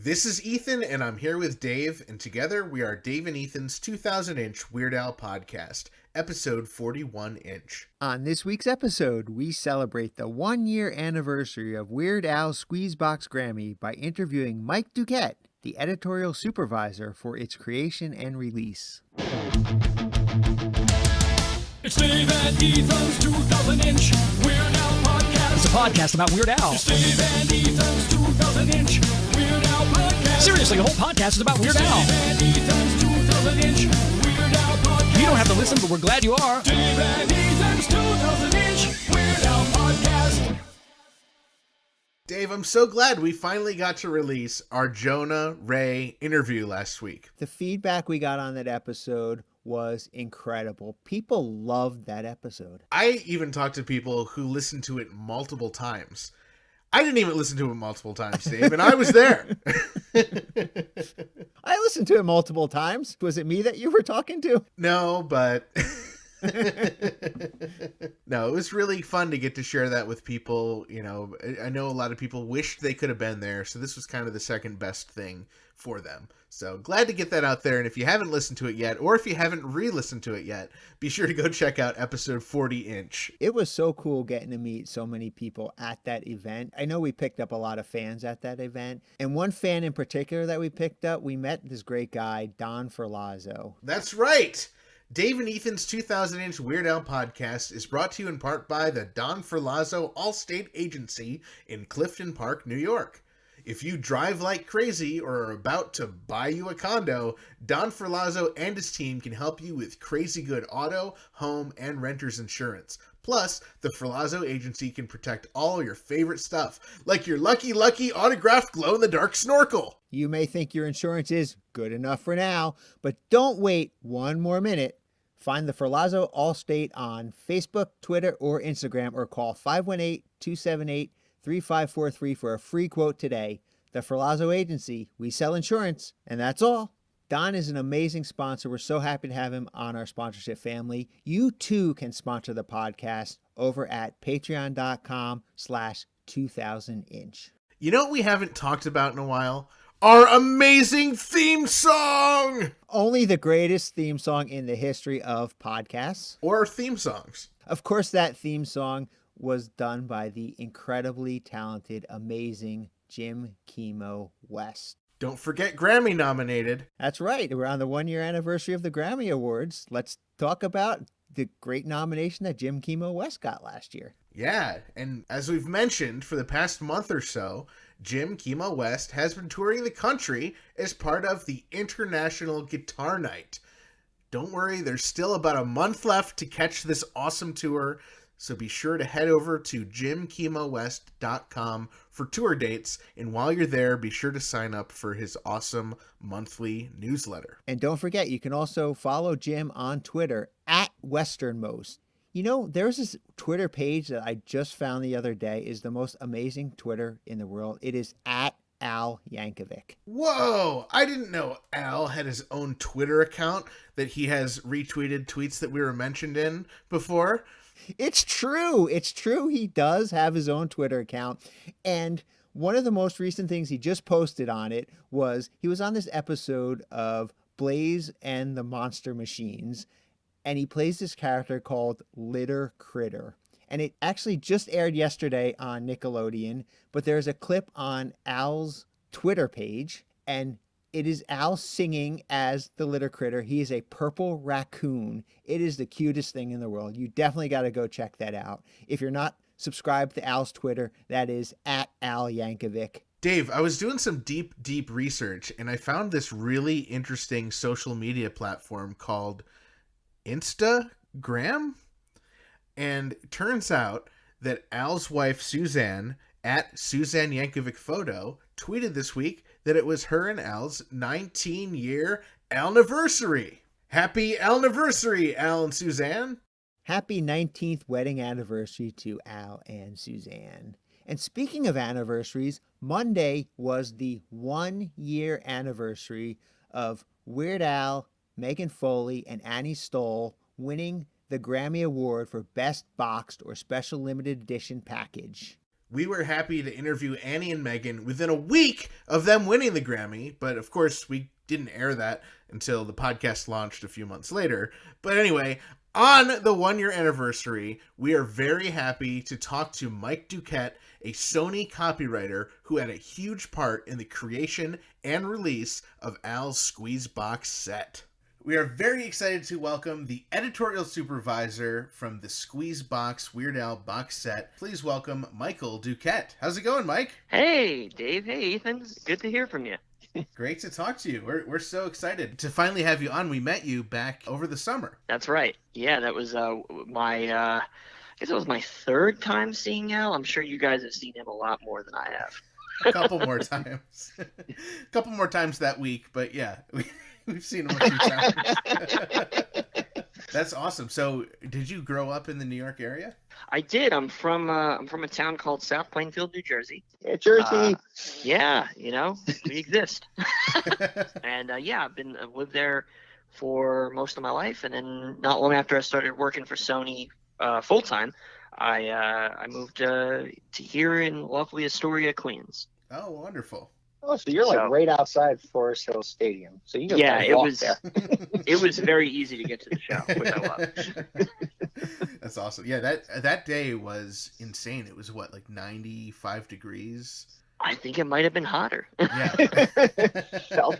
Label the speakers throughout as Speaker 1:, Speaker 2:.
Speaker 1: This is Ethan, and I'm here with Dave, and together we are Dave and Ethan's 2000-inch Weird Al podcast, episode 41-inch.
Speaker 2: On this week's episode, we celebrate the one-year anniversary of Weird Al's Squeezebox Grammy by interviewing Mike Duquette, the editorial supervisor for its creation and release.
Speaker 3: It's Dave and Ethan's 2000-inch Weird Al podcast.
Speaker 4: It's a podcast about Weird Al.
Speaker 3: It's Dave and Ethan's 2000-inch Weird Al podcast.
Speaker 4: Seriously, the whole podcast is about Weird Al.
Speaker 3: Dave and Ethan's 2000-inch Weird Al podcast.
Speaker 4: You don't have to listen, but we're glad you are.
Speaker 3: Dave and Ethan's 2000-inch Weird Al podcast.
Speaker 1: Dave, I'm so glad we finally got to release our Jonah Ray interview last week.
Speaker 2: The feedback we got on that episode was incredible. People loved that episode.
Speaker 1: I even talked to people who listened to it multiple times. I didn't even listen to it multiple times, Dave, and I was there.
Speaker 2: I listened to it multiple times. Was it me that you were talking to?
Speaker 1: No, but... No, it was really fun to get to share that with people. You know, I know a lot of people wished they could have been there, so this was kind of the second best thing for them. So glad to get that out there. And if you haven't listened to it yet, or if you haven't re-listened to it yet, be sure to go check out episode 40-inch.
Speaker 2: It was so cool getting to meet so many people at that event. I know we picked up a lot of fans at that event. And one fan in particular that we picked up, we met this great guy, Don Ferlazzo.
Speaker 1: That's right. Dave and Ethan's 2000-inch Weird Al podcast is brought to you in part by the Don Ferlazzo Allstate Agency in Clifton Park, New York. If you drive like crazy or are about to buy you a condo, Don Ferlazzo and his team can help you with crazy good auto, home, and renter's insurance. Plus, the Ferlazzo Agency can protect all your favorite stuff, like your Lucky Lucky autographed glow-in-the-dark snorkel.
Speaker 2: You may think your insurance is good enough for now, but don't wait one more minute. Find the Ferlazzo Allstate on Facebook, Twitter, or Instagram, or call 518-278-3543 for a free quote today. The Ferlazzo Agency, we sell insurance, and that's all. Don is an amazing sponsor. We're so happy to have him on our sponsorship family. You too can sponsor the podcast over at patreon.com/2000inch.
Speaker 1: You know what we haven't talked about in a while? Our amazing theme song!
Speaker 2: Only the greatest theme song in the history of podcasts.
Speaker 1: Or theme songs.
Speaker 2: Of course, that theme song was done by the incredibly talented, amazing Jim Kimo West.
Speaker 1: Don't forget Grammy nominated.
Speaker 2: That's right. We're on the one-year anniversary of the Grammy Awards. Let's talk about the great nomination that Jim Kimo West got last year.
Speaker 1: Yeah, and as we've mentioned for the past month or so, Jim Kimo West has been touring the country as part of the International Guitar Night. Don't worry, there's still about a month left to catch this awesome tour, so be sure to head over to jimkimowest.com for tour dates, and while you're there, be sure to sign up for his awesome monthly newsletter.
Speaker 2: And don't forget, you can also follow Jim on Twitter at Westernmost. You know, there's this Twitter page that I just found the other day is the most amazing Twitter in the world. It is at Al Yankovic.
Speaker 1: Whoa! I didn't know Al had his own Twitter account that he has retweeted tweets that we were mentioned in before.
Speaker 2: It's true. It's true. He does have his own Twitter account. And one of the most recent things he just posted on it was he was on this episode of Blaze and the Monster Machines. And he plays this character called Litter Critter. And it actually just aired yesterday on Nickelodeon, but there's a clip on Al's Twitter page, and it is Al singing as the Litter Critter. He is a purple raccoon. It is the cutest thing in the world. You definitely got to go check that out. If you're not subscribed to Al's Twitter, that is at Al Yankovic.
Speaker 1: Dave, I was doing some deep research, and I found this really interesting social media platform called Instagram, and it turns out that Al's wife Suzanne at Suzanne Yankovic Photo tweeted this week that it was her and Al's 19-year anniversary. Happy anniversary, Al and Suzanne.
Speaker 2: Happy 19th wedding anniversary to Al and Suzanne. And speaking of anniversaries, Monday was the 1-year anniversary of Weird Al, Megan Foley, and Annie Stoll winning the Grammy Award for Best Boxed or Special Limited Edition Package.
Speaker 1: We were happy to interview Annie and Megan within a week of them winning the Grammy, but of course we didn't air that until the podcast launched a few months later. But anyway, on the 1-year anniversary, we are very happy to talk to Mike Duquette, a Sony copywriter who had a huge part in the creation and release of Al's Squeeze Box set. We are very excited to welcome the editorial supervisor from the Squeeze Box Weird Al box set. Please welcome Michael Duquette. How's it going, Mike?
Speaker 5: Hey, Dave. Hey, Ethan. Good to hear from you.
Speaker 1: Great to talk to you. We're so excited to finally have you on. We met you back over the summer.
Speaker 5: That's right. Yeah, that was I guess it was my third time seeing Al. I'm sure you guys have seen him a lot more than I have.
Speaker 1: A couple more times. A couple more times that week, but yeah, we've seen him a few times. That's awesome. So, did you grow up in the New York area?
Speaker 5: I did. I'm from a town called South Plainfield, New Jersey.
Speaker 2: Yeah, Jersey.
Speaker 5: Yeah, we exist. And I've lived there for most of my life, and then not long after I started working for Sony full time, I moved to here in lovely Astoria, Queens.
Speaker 1: Oh, wonderful.
Speaker 6: Oh, so you're like right outside Forest Hill Stadium. So you just walk there.
Speaker 5: It was very easy to get to the show, which I love.
Speaker 1: That's awesome. Yeah, that day was insane. It was what, like 95 degrees?
Speaker 5: I think it might have been hotter.
Speaker 1: Yeah.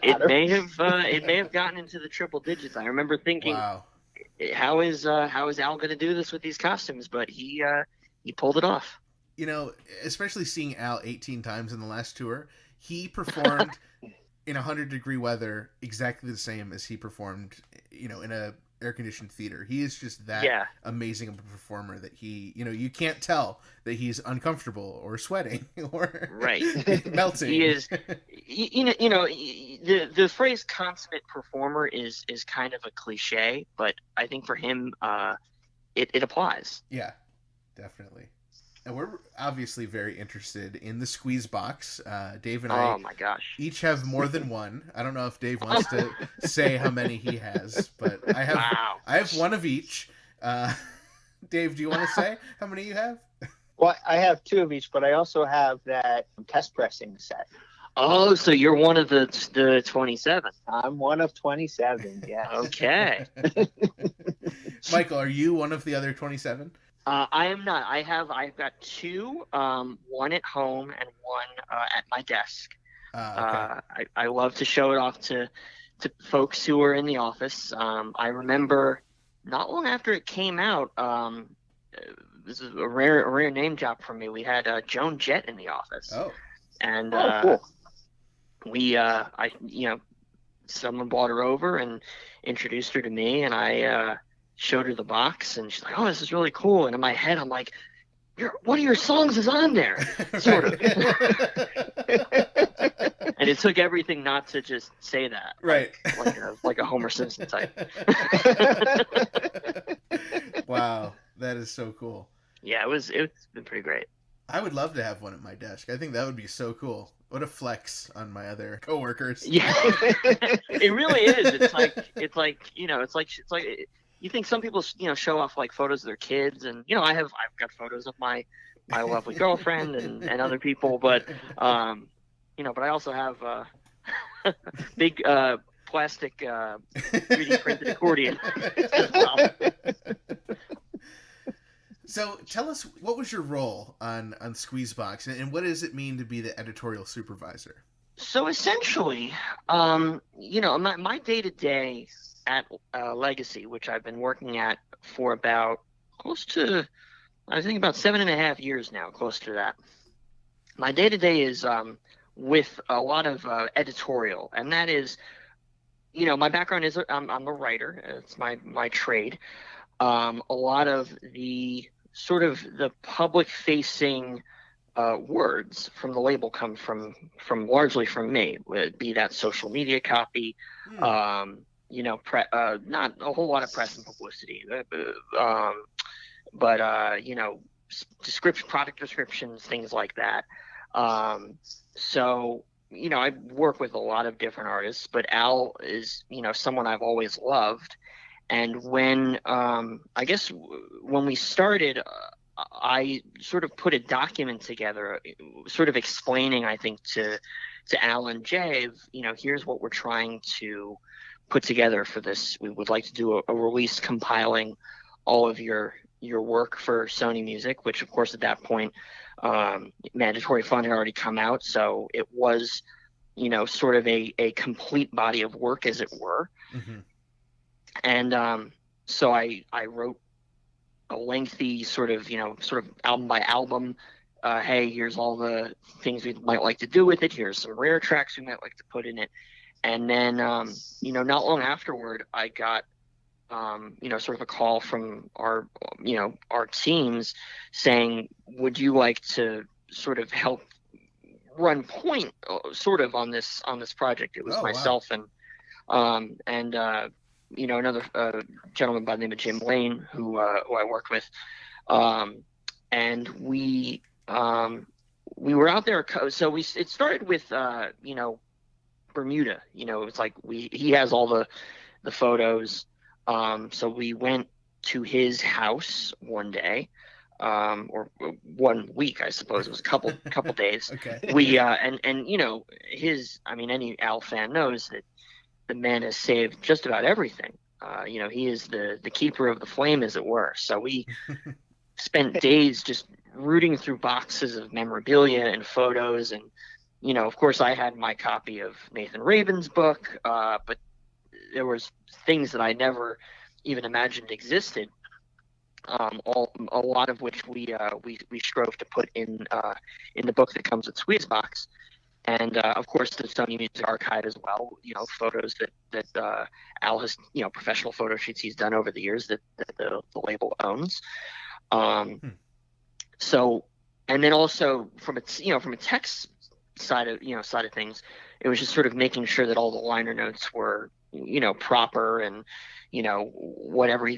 Speaker 5: It may have gotten into the triple digits. I remember thinking,
Speaker 1: wow.
Speaker 5: How is Al going to do this with these costumes? But he pulled it off.
Speaker 1: Especially seeing Al 18 times in the last tour, he performed in 100-degree weather exactly the same as he performed, in a air-conditioned theater. He is just that amazing of a performer that he, you can't tell that he's uncomfortable or sweating or melting.
Speaker 5: He is, the phrase "consummate performer" is kind of a cliche, but I think for him, it applies.
Speaker 1: Yeah, definitely. And we're obviously very interested in the Squeeze Box. Dave and I each have more than one. I don't know if Dave wants to say how many he has, but I have one of each. Dave, do you want to say how many you have?
Speaker 6: Well, I have 2 of each, but I also have that test pressing set.
Speaker 5: Oh, so you're one of the 27.
Speaker 6: I'm one of 27, yeah.
Speaker 5: Okay.
Speaker 1: Michael, are you one of the other 27?
Speaker 5: I am not. I've got 2, one at home and one at my desk. Okay. I love to show it off to folks who are in the office. I remember not long after it came out, this is a rare name drop for me. We had Joan Jett in the office.
Speaker 1: Oh.
Speaker 5: And
Speaker 6: cool.
Speaker 5: Someone brought her over and introduced her to me, and I showed her the box, and she's like, "Oh, this is really cool." And in my head, I'm like, "One of your songs is on there," sort of. And it took everything not to just say that,
Speaker 1: right?
Speaker 5: Like a Homer Simpson type.
Speaker 1: Wow, that is so cool.
Speaker 5: Yeah, it's been pretty great.
Speaker 1: I would love to have one at my desk. I think that would be so cool. What a flex on my other coworkers.
Speaker 5: Yeah, it really is. It's like you think some people show off like photos of their kids, and I've got photos of my lovely girlfriend and other people, but but I also have big plastic 3D printed accordion as well.
Speaker 1: So tell us, what was your role on Squeezebox, and what does it mean to be the editorial supervisor?
Speaker 5: So essentially, my day-to-day at Legacy, which I've been working at for about close to, I think about 7.5 years now, close to that. My day-to-day is with a lot of editorial, and that is, my background is I'm a writer. It's my trade. A lot of the sort of the public-facing words from the label come from largely from me, be that social media copy, not a whole lot of press and publicity, but product descriptions, things like that. So I work with a lot of different artists, but Al is someone I've always loved. And when we started, I sort of put a document together, sort of explaining, I think, to Al and Jay, here's what we're trying to put together for this. We would like to do a release compiling all of your work for Sony Music, which of course at that point, Mandatory Fun had already come out, so it was, sort of a complete body of work, as it were.
Speaker 1: Mm-hmm.
Speaker 5: And so I wrote a lengthy sort of album by album. Hey, here's all the things we might like to do with it. Here's some rare tracks we might like to put in it. And then, not long afterward, I got, sort of a call from our teams saying, would you like to sort of help run point sort of on this project? It was myself and another gentleman by the name of Jim Lane, who I worked with. And we were out there. So it started with, Bermuda, it's like he has all the photos. So we went to his house one day, or 1 week, I suppose. It was a couple days.
Speaker 1: Okay.
Speaker 5: We, any Al fan knows that the man has saved just about everything. He is the keeper of the flame, as it were. So we spent days just rooting through boxes of memorabilia and photos. And, of course, I had my copy of Nathan Rabin's book, but there was things that I never even imagined existed. A lot of which we strove to put in the book that comes with Squeezebox. And of course, the Sony Music Archive as well. Photos that Al has, professional photo shoots he's done over the years that the label owns. So, and then also from a text side of things, it was just sort of making sure that all the liner notes were proper, and whatever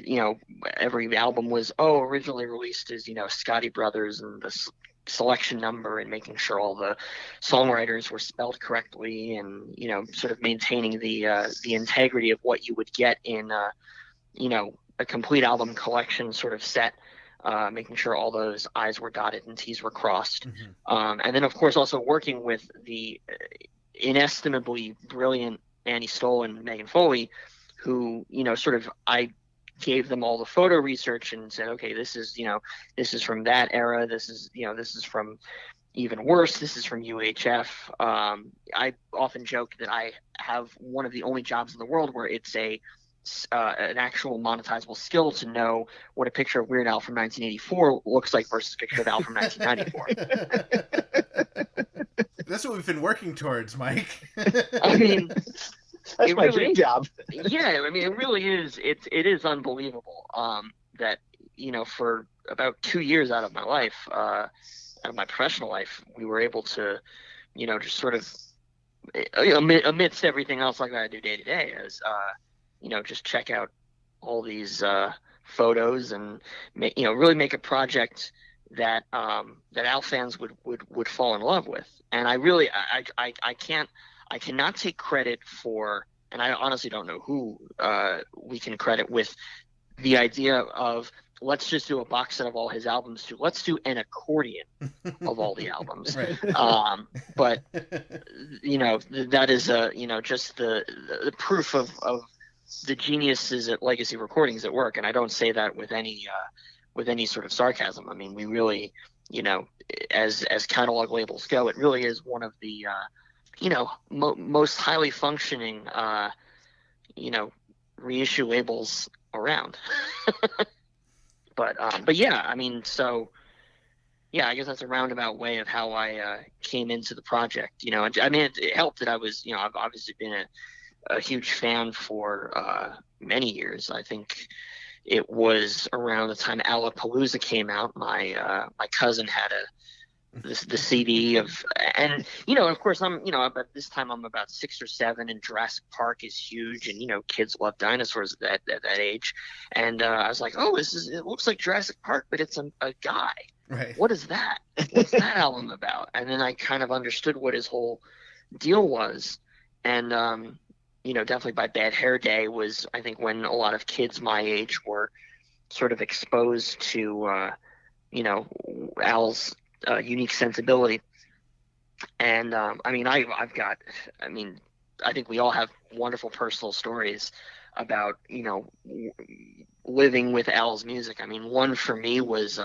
Speaker 5: every album was originally released as Scotty Brothers, and the selection number, and making sure all the songwriters were spelled correctly, and sort of maintaining the integrity of what you would get in a complete album collection sort of set, making sure all those I's were dotted and T's were crossed.
Speaker 1: Mm-hmm.
Speaker 5: And then of course also working with the inestimably brilliant Annie Stoll and Megan Foley, who sort of I gave them all the photo research and said, okay, this is from that era. This is from even worse. This is from UHF. I often joke that I have one of the only jobs in the world where it's an actual monetizable skill to know what a picture of Weird Al from 1984 looks like versus a picture of Al from 1994.
Speaker 1: That's what we've been working towards, Mike.
Speaker 5: I mean,
Speaker 6: That's my dream job.
Speaker 5: Yeah, I mean, it really is. It is unbelievable that for about 2 years out of my life, out of my professional life, we were able to, just sort of amidst everything else like that I do day to day, as just check out all these photos and really make a project that that Al fans would fall in love with. And I cannot take credit for, and I honestly don't know who we can credit with the idea of, let's just do a box set of all his albums too. Let's do an accordion of all the albums.
Speaker 1: Right.
Speaker 5: But that is just the proof of the geniuses at Legacy Recordings at work. And I don't say that with any sort of sarcasm. I mean, we really, as catalog labels go, it really is one of the most highly functioning reissue labels around. But yeah, I mean, so yeah, I guess that's a roundabout way of how I came into the project. I mean, it helped that I was, I've obviously been a huge fan for many years. I think it was around the time Alapalooza came out. My cousin had the CD of, and of course I'm at this time I'm about 6 or 7, and Jurassic Park is huge, and kids love dinosaurs at that age, and I was like, oh, it looks like Jurassic Park, but it's a guy.
Speaker 1: Right.
Speaker 5: What is that? What's that album about? And then I kind of understood what his whole deal was, and definitely by Bad Hair Day was, I think, when a lot of kids my age were sort of exposed to Al's unique sensibility. And I think we all have wonderful personal stories about living with Al's music. I mean, one for me was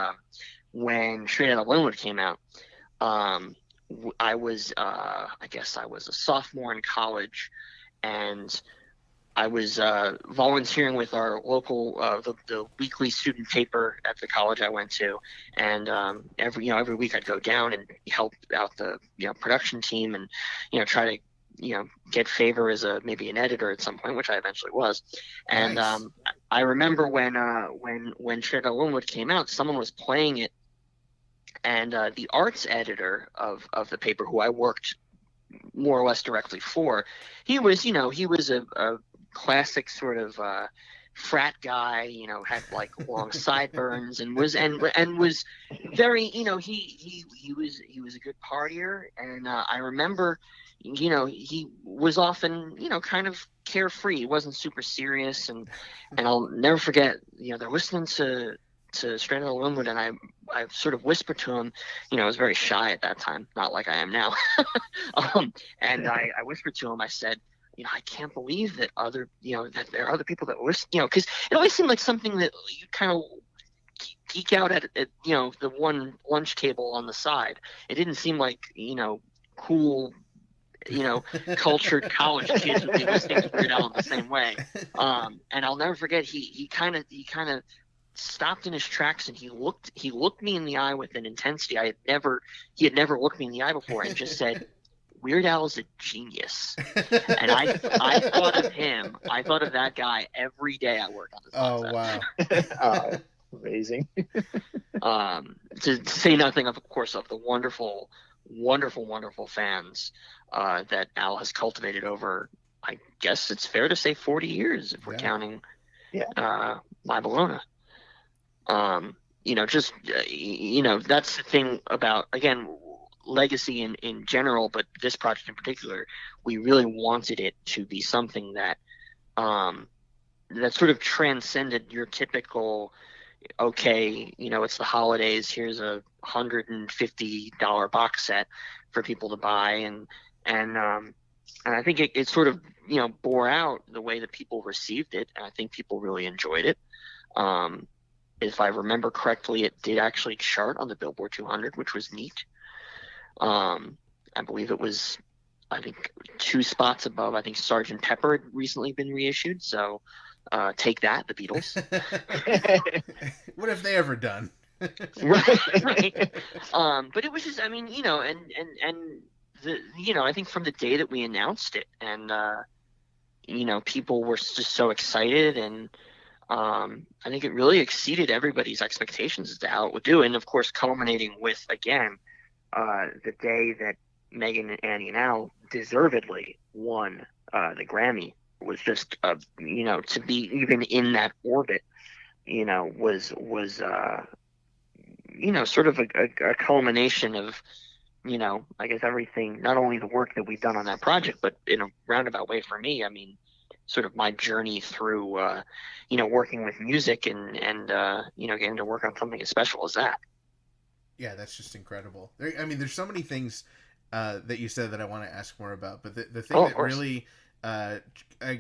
Speaker 5: when Straight Outta Linwood came out. I was a sophomore in college, and I was volunteering with our local the weekly student paper at the college I went to, and every week I'd go down and help out the production team, and try to get favor as maybe an editor at some point, which I eventually was. And
Speaker 1: Nice.
Speaker 5: I remember when Straight Outta Linwood came out, someone was playing it, and the arts editor of the paper, who I worked more or less directly for, he was a classic sort of frat guy, had like long sideburns, and was very, he was a good partier. And I remember, he was often, kind of carefree. He wasn't super serious, and I'll never forget, they're listening to Straight Outta Linwood, and I sort of whispered to him, I was very shy at that time, not like I am now. And I whispered to him, I said, I can't believe that that there are other people that listen, because it always seemed like something that you kind of geek out at the one lunch table on the side. It didn't seem like, cool, cultured college kids would be listening to Weird Al in the same way. And I'll never forget, he kind of stopped in his tracks, and he looked me in the eye with an intensity he had never looked me in the eye before, and just said, Weird Al is a genius. And I thought of him. I thought of that guy every day I worked on this concept.
Speaker 1: Oh, wow.
Speaker 6: Amazing.
Speaker 5: To say nothing, of course, of the wonderful, wonderful, wonderful fans that Al has cultivated over, I guess it's fair to say, 40 years, if we're counting My Bologna. That's the thing about, again, Legacy in general, but this project in particular, we really wanted it to be something that that sort of transcended your typical, it's the holidays, here's a $150 box set for people to buy, and I think it sort of bore out the way that people received it, and I think people really enjoyed it. If I remember correctly, it did actually chart on the Billboard 200, which was neat. I believe it was, 2 spots above. I think Sgt. Pepper had recently been reissued, so take that, the Beatles.
Speaker 1: What have they ever done?
Speaker 5: right. But it was just, I think from the day that we announced it, and people were just so excited, and I think it really exceeded everybody's expectations as to how it would do, and of course culminating with, again, the day that Megan and Annie and Al deservedly won the Grammy, was just to be even in that orbit, was sort of a culmination of I guess everything, not only the work that we've done on that project, but in a roundabout way for me, sort of my journey through working with music and getting to work on something as special as that.
Speaker 1: Yeah, that's just incredible. There's so many things that you said that I want to ask more about, but the thing that really, I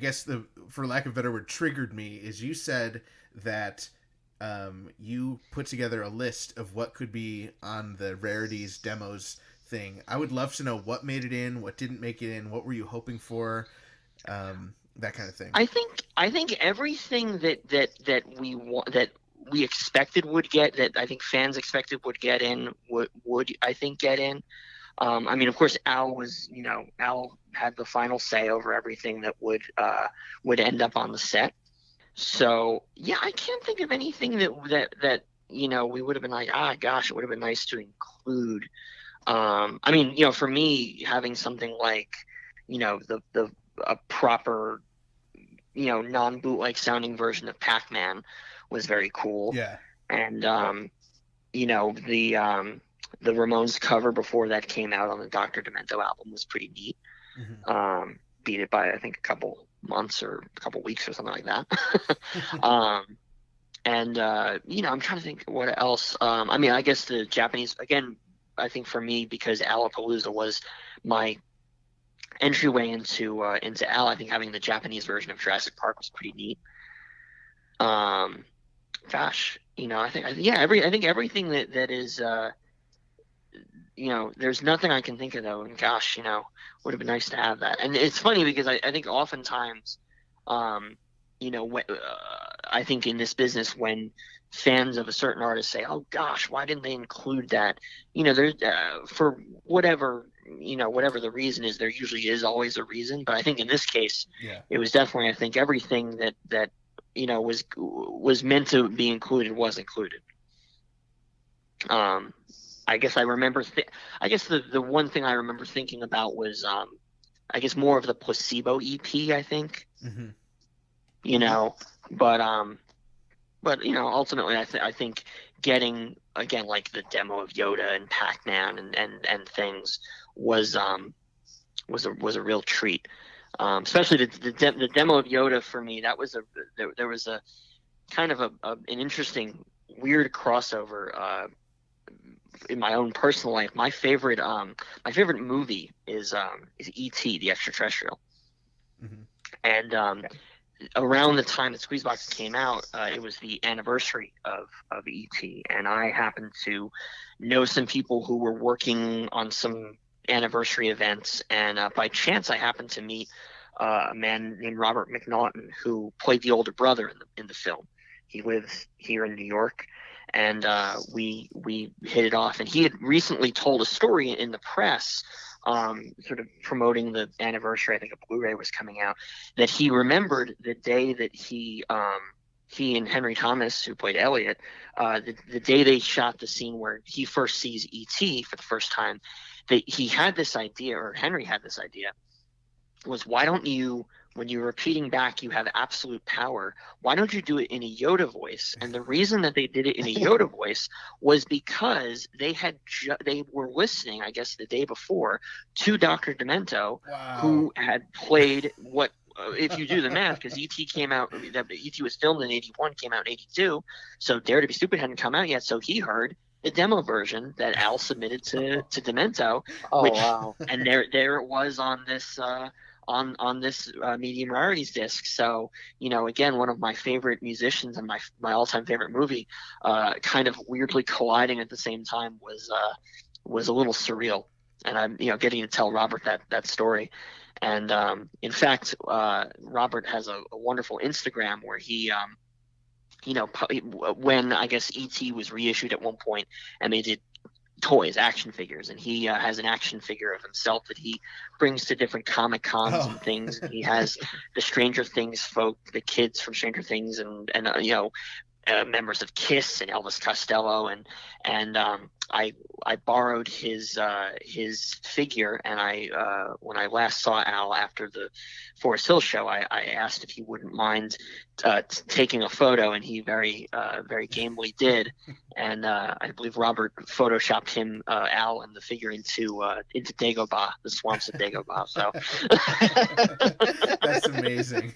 Speaker 1: guess for lack of a better word, triggered me is you said that you put together a list of what could be on the rarities demos thing. I would love to know what made it in, what didn't make it in, what were you hoping for, that kind of thing. I
Speaker 5: think everything that we expected would get, that I think fans expected would get in, would I think get in. Of course, Al had the final say over everything that would end up on the set. So yeah, I can't think of anything that we would have been like, gosh, it would have been nice to include. For me, having something like, a proper, non-bootleg sounding version of Pac-Man was very cool.
Speaker 1: Yeah.
Speaker 5: And the Ramones cover before that came out on the Dr. Demento album was pretty neat. Mm-hmm. Beat it by, I think, a couple months or a couple weeks or something like that. And I'm trying to think what else. I mean, I guess the Japanese, again, I think for me, because Alapalooza was my entryway into Al, I think having the Japanese version of Jurassic Park was pretty neat. Gosh, I think everything that is, there's nothing I can think of though, and gosh, would have been nice to have that. And it's funny because I think oftentimes, I think in this business, when fans of a certain artist say, "Oh gosh, why didn't they include that?" There's for whatever the reason is, there usually is always a reason. But I think in this case, it was definitely, I think everything that was meant to be included was included. I guess I remember. I guess the one thing I remember thinking about was, I guess more of the Placebo EP. I think.
Speaker 1: Mm-hmm.
Speaker 5: But ultimately, I think getting, again, like the demo of Yoda and Pac-Man and things was a real treat. Especially the demo of Yoda for me. That was there was a kind of an interesting, weird crossover in my own personal life. My favorite movie is E.T. the Extraterrestrial.
Speaker 1: Mm-hmm.
Speaker 5: And around the time that Squeezebox came out, it was the anniversary of E.T. And I happened to know some people who were working on some anniversary events, and by chance I happened to meet a man named Robert McNaughton, who played the older brother in the film. He lives here in New York, and we hit it off. And he had recently told a story in the press, sort of promoting the anniversary. I think a Blu-ray was coming out, that he remembered the day that he and Henry Thomas, who played Elliot, the day they shot the scene where he first sees E.T. for the first time, that he had this idea, or Henry had this idea, was, why don't you, when you're repeating back, you have absolute power, why don't you do it in a Yoda voice? And the reason that they did it in a Yoda voice was because they were listening, I guess the day before, to Dr. Demento, who had played what, if you do the math, because E.T. came out, E.T. was filmed in 81, came out in 82, so Dare to Be Stupid hadn't come out yet, so he heard the demo version that Al submitted to Demento, and there it was on this on this medium rarities disc. So, again, one of my favorite musicians and my all-time favorite movie, kind of weirdly colliding at the same time, was a little surreal. And I'm, getting to tell Robert that story. And in fact, Robert has a wonderful Instagram where he, when I guess E.T. was reissued at one point, and they did toys, action figures, and he has an action figure of himself that he brings to different Comic Cons and things. And he has the Stranger Things folk, the kids from Stranger Things, and members of Kiss and Elvis Costello, and I borrowed his figure, and when I last saw Al after the Forest Hill show, I asked if he wouldn't mind taking a photo, and he very gamely did. And I believe Robert photoshopped him, Al, and the figure into Dagobah, the swamps of Dagobah. So
Speaker 1: that's amazing.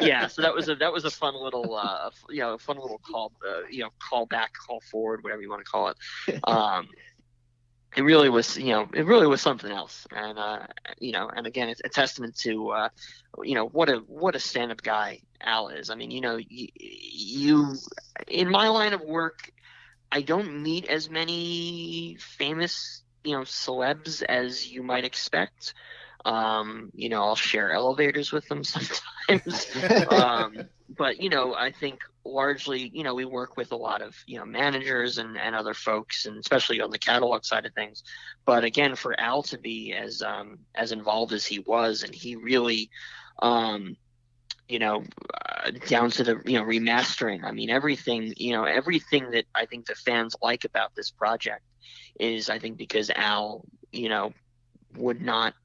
Speaker 5: Yeah, so that was a fun little call back, call forward, whatever you want to call it. It really was something else. And and again, it's a testament to what a stand-up guy Al is. I mean, you in my line of work, I don't meet as many famous celebs as you might expect. I'll share elevators with them sometimes. But I think largely, we work with a lot of, managers and other folks, and especially on the catalog side of things. But again, for Al to be as involved as he was, and he really, down to the, remastering. I mean, everything that I think the fans like about this project is, I think, because Al, would not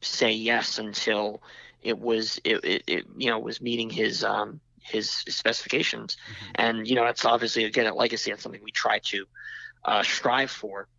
Speaker 5: say yes until it was meeting his specifications.
Speaker 1: Mm-hmm.
Speaker 5: And that's obviously, again, at Legacy, that's something we try to strive for.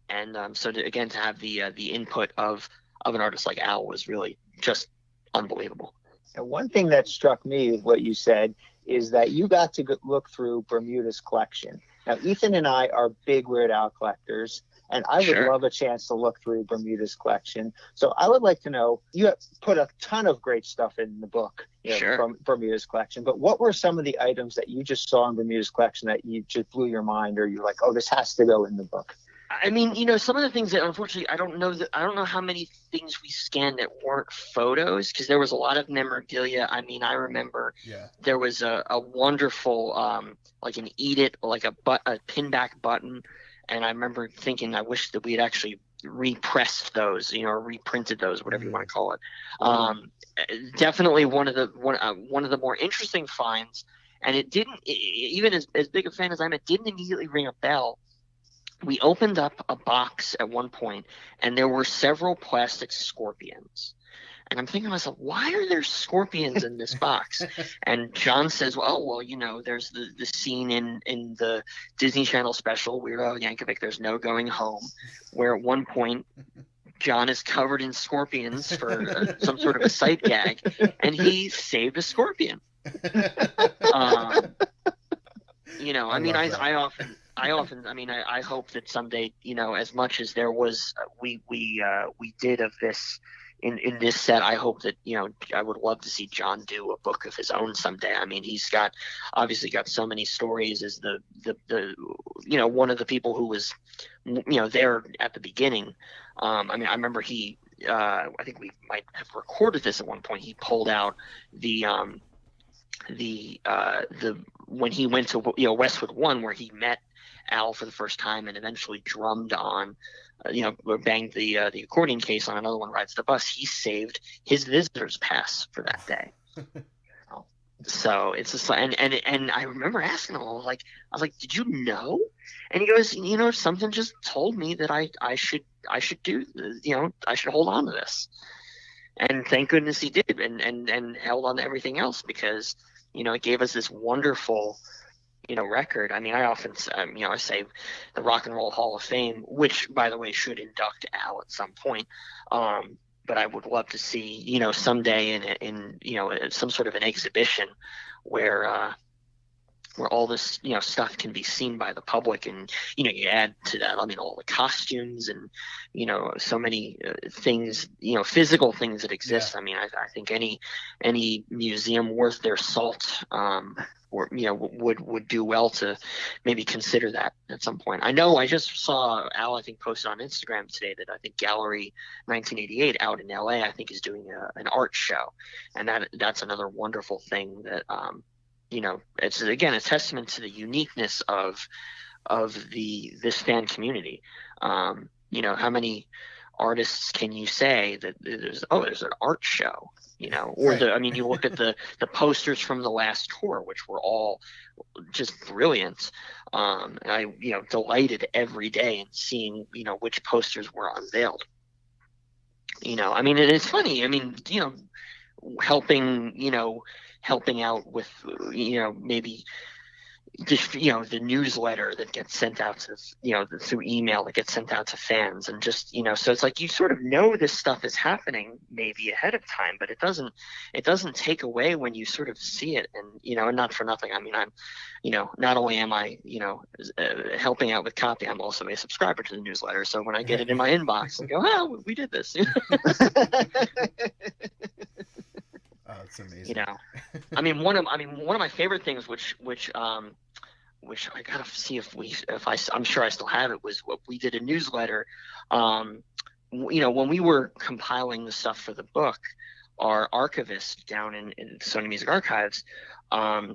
Speaker 5: And so to have the input of an artist like Al was really just unbelievable.
Speaker 6: And one thing that struck me with what you said is that you got to look through Bermuda's collection. Now, Ethan and I are big Weird Al collectors, and I would love a chance to look through Bermuda's collection. So I would like to know, you have put a ton of great stuff in the book from Bermuda's collection, but what were some of the items that you just saw in Bermuda's collection that you just blew your mind, or you're like, oh, this has to go in the book?
Speaker 5: I mean, some of the things that, unfortunately, I don't know how many things we scanned that weren't photos, because there was a lot of memorabilia. I mean, I remember there was a wonderful, like an Eat It, like a pinback button. And I remember thinking, I wish that we had actually repressed those, or reprinted those, whatever you want to call it. Definitely one of the more interesting finds. And it didn't, even as big a fan as I'm, it didn't immediately ring a bell. We opened up a box at one point, and there were several plastic scorpions. And I'm thinking to myself, why are there scorpions in this box? And John says, well, there's the scene in the Disney Channel special, Weird Al Yankovic, There's No Going Home, where at one point John is covered in scorpions for some sort of a sight gag, and he saved a scorpion. I hope that someday, as much as there was, we did of this in this set, I hope that, I would love to see John do a book of his own someday. I mean, he's obviously got so many stories as the one of the people who was, there at the beginning. I remember I think we might have recorded this at one point. He pulled out the when he went to Westwood One, where he met Al for the first time and eventually drummed on or banged the accordion case on Another One Rides the Bus. He saved his visitor's pass for that day. So it's just and I remember asking him, I was like, did you know? And he goes, something just told me that I should do, I should hold on to this. And thank goodness he did, and held on to everything else, because it gave us this wonderful record. I mean, I often I say the Rock and Roll Hall of Fame, which by the way should induct Al at some point, but I would love to see someday in some sort of an exhibition where all this stuff can be seen by the public, and you add to that, I mean, all the costumes and so many things, physical things that exist. I mean, I think any museum worth their salt would do well to maybe consider that at some point. I know I just saw Al, I think, posted on Instagram today that I think Gallery 1988 out in LA, I think, is doing an art show, and that's another wonderful thing that it's again a testament to the uniqueness of this fan community. How many artists can you say that there's an art show, or right. You look at the posters from the last tour, which were all just brilliant. And I, delighted every day in seeing, which posters were unveiled. And it's funny, helping out with, maybe just, the newsletter that gets sent out to, through email that gets sent out to fans, and just, so it's like you sort of know this stuff is happening maybe ahead of time, but it doesn't take away when you sort of see it. And, and not for nothing, I'm, not only am I, helping out with copy, I'm also a subscriber to the newsletter. So when I get it in my inbox, I go, oh, we did this.
Speaker 1: Oh, it's amazing.
Speaker 5: One of my favorite things, which I gotta see I'm sure I still have it, was what we did a newsletter. When we were compiling the stuff for the book, our archivist down in Sony Music Archives,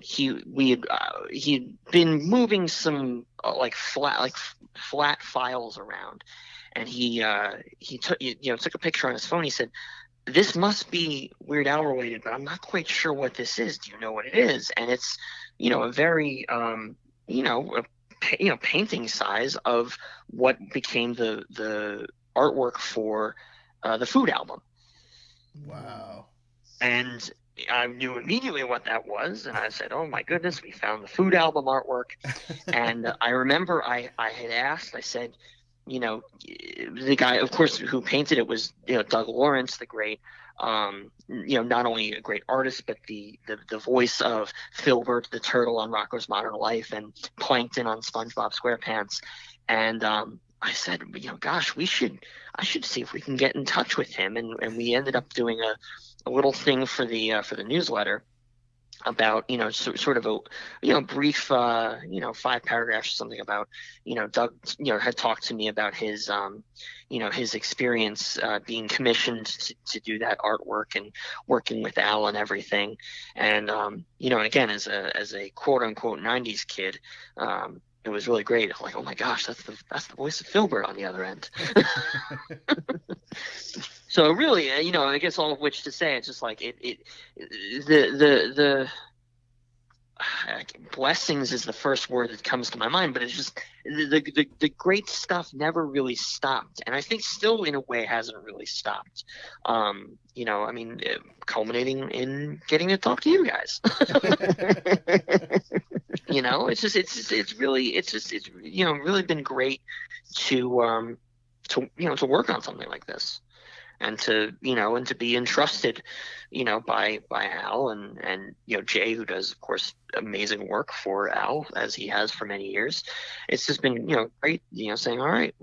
Speaker 5: he'd been moving some flat files around, and he took a picture on his phone. He said, "This must be Weird Al related, but I'm not quite sure what this is. Do you know what it is?" And it's, a very, painting size of what became the artwork for the Food album.
Speaker 1: Wow.
Speaker 5: And I knew immediately what that was, and I said, "Oh my goodness, we found the Food album artwork." And I remember I had asked, I said, the guy, of course, who painted it was, Doug Lawrence, the great not only a great artist, but the voice of Filbert the turtle on Rocko's Modern Life and Plankton on SpongeBob SquarePants. And I said, gosh, I should see if we can get in touch with him. And we ended up doing a little thing for the newsletter about, sort of a, brief, 5 paragraphs or something about, Doug, had talked to me about his, his experience being commissioned to do that artwork and working with Al and everything. And, and again, as a quote unquote 90s kid, it was really great. I'm like, oh my gosh, that's the voice of Filbert on the other end. So really, I guess all of which to say, it's just like the blessings is the first word that comes to my mind, but it's just the great stuff never really stopped, and I think still in a way hasn't really stopped. Culminating in getting to talk to you guys. It's really been great to work on something like this, and to be entrusted, by Al and Jay, who does, of course, amazing work for Al, as he has for many years. It's just been, great, saying, all right,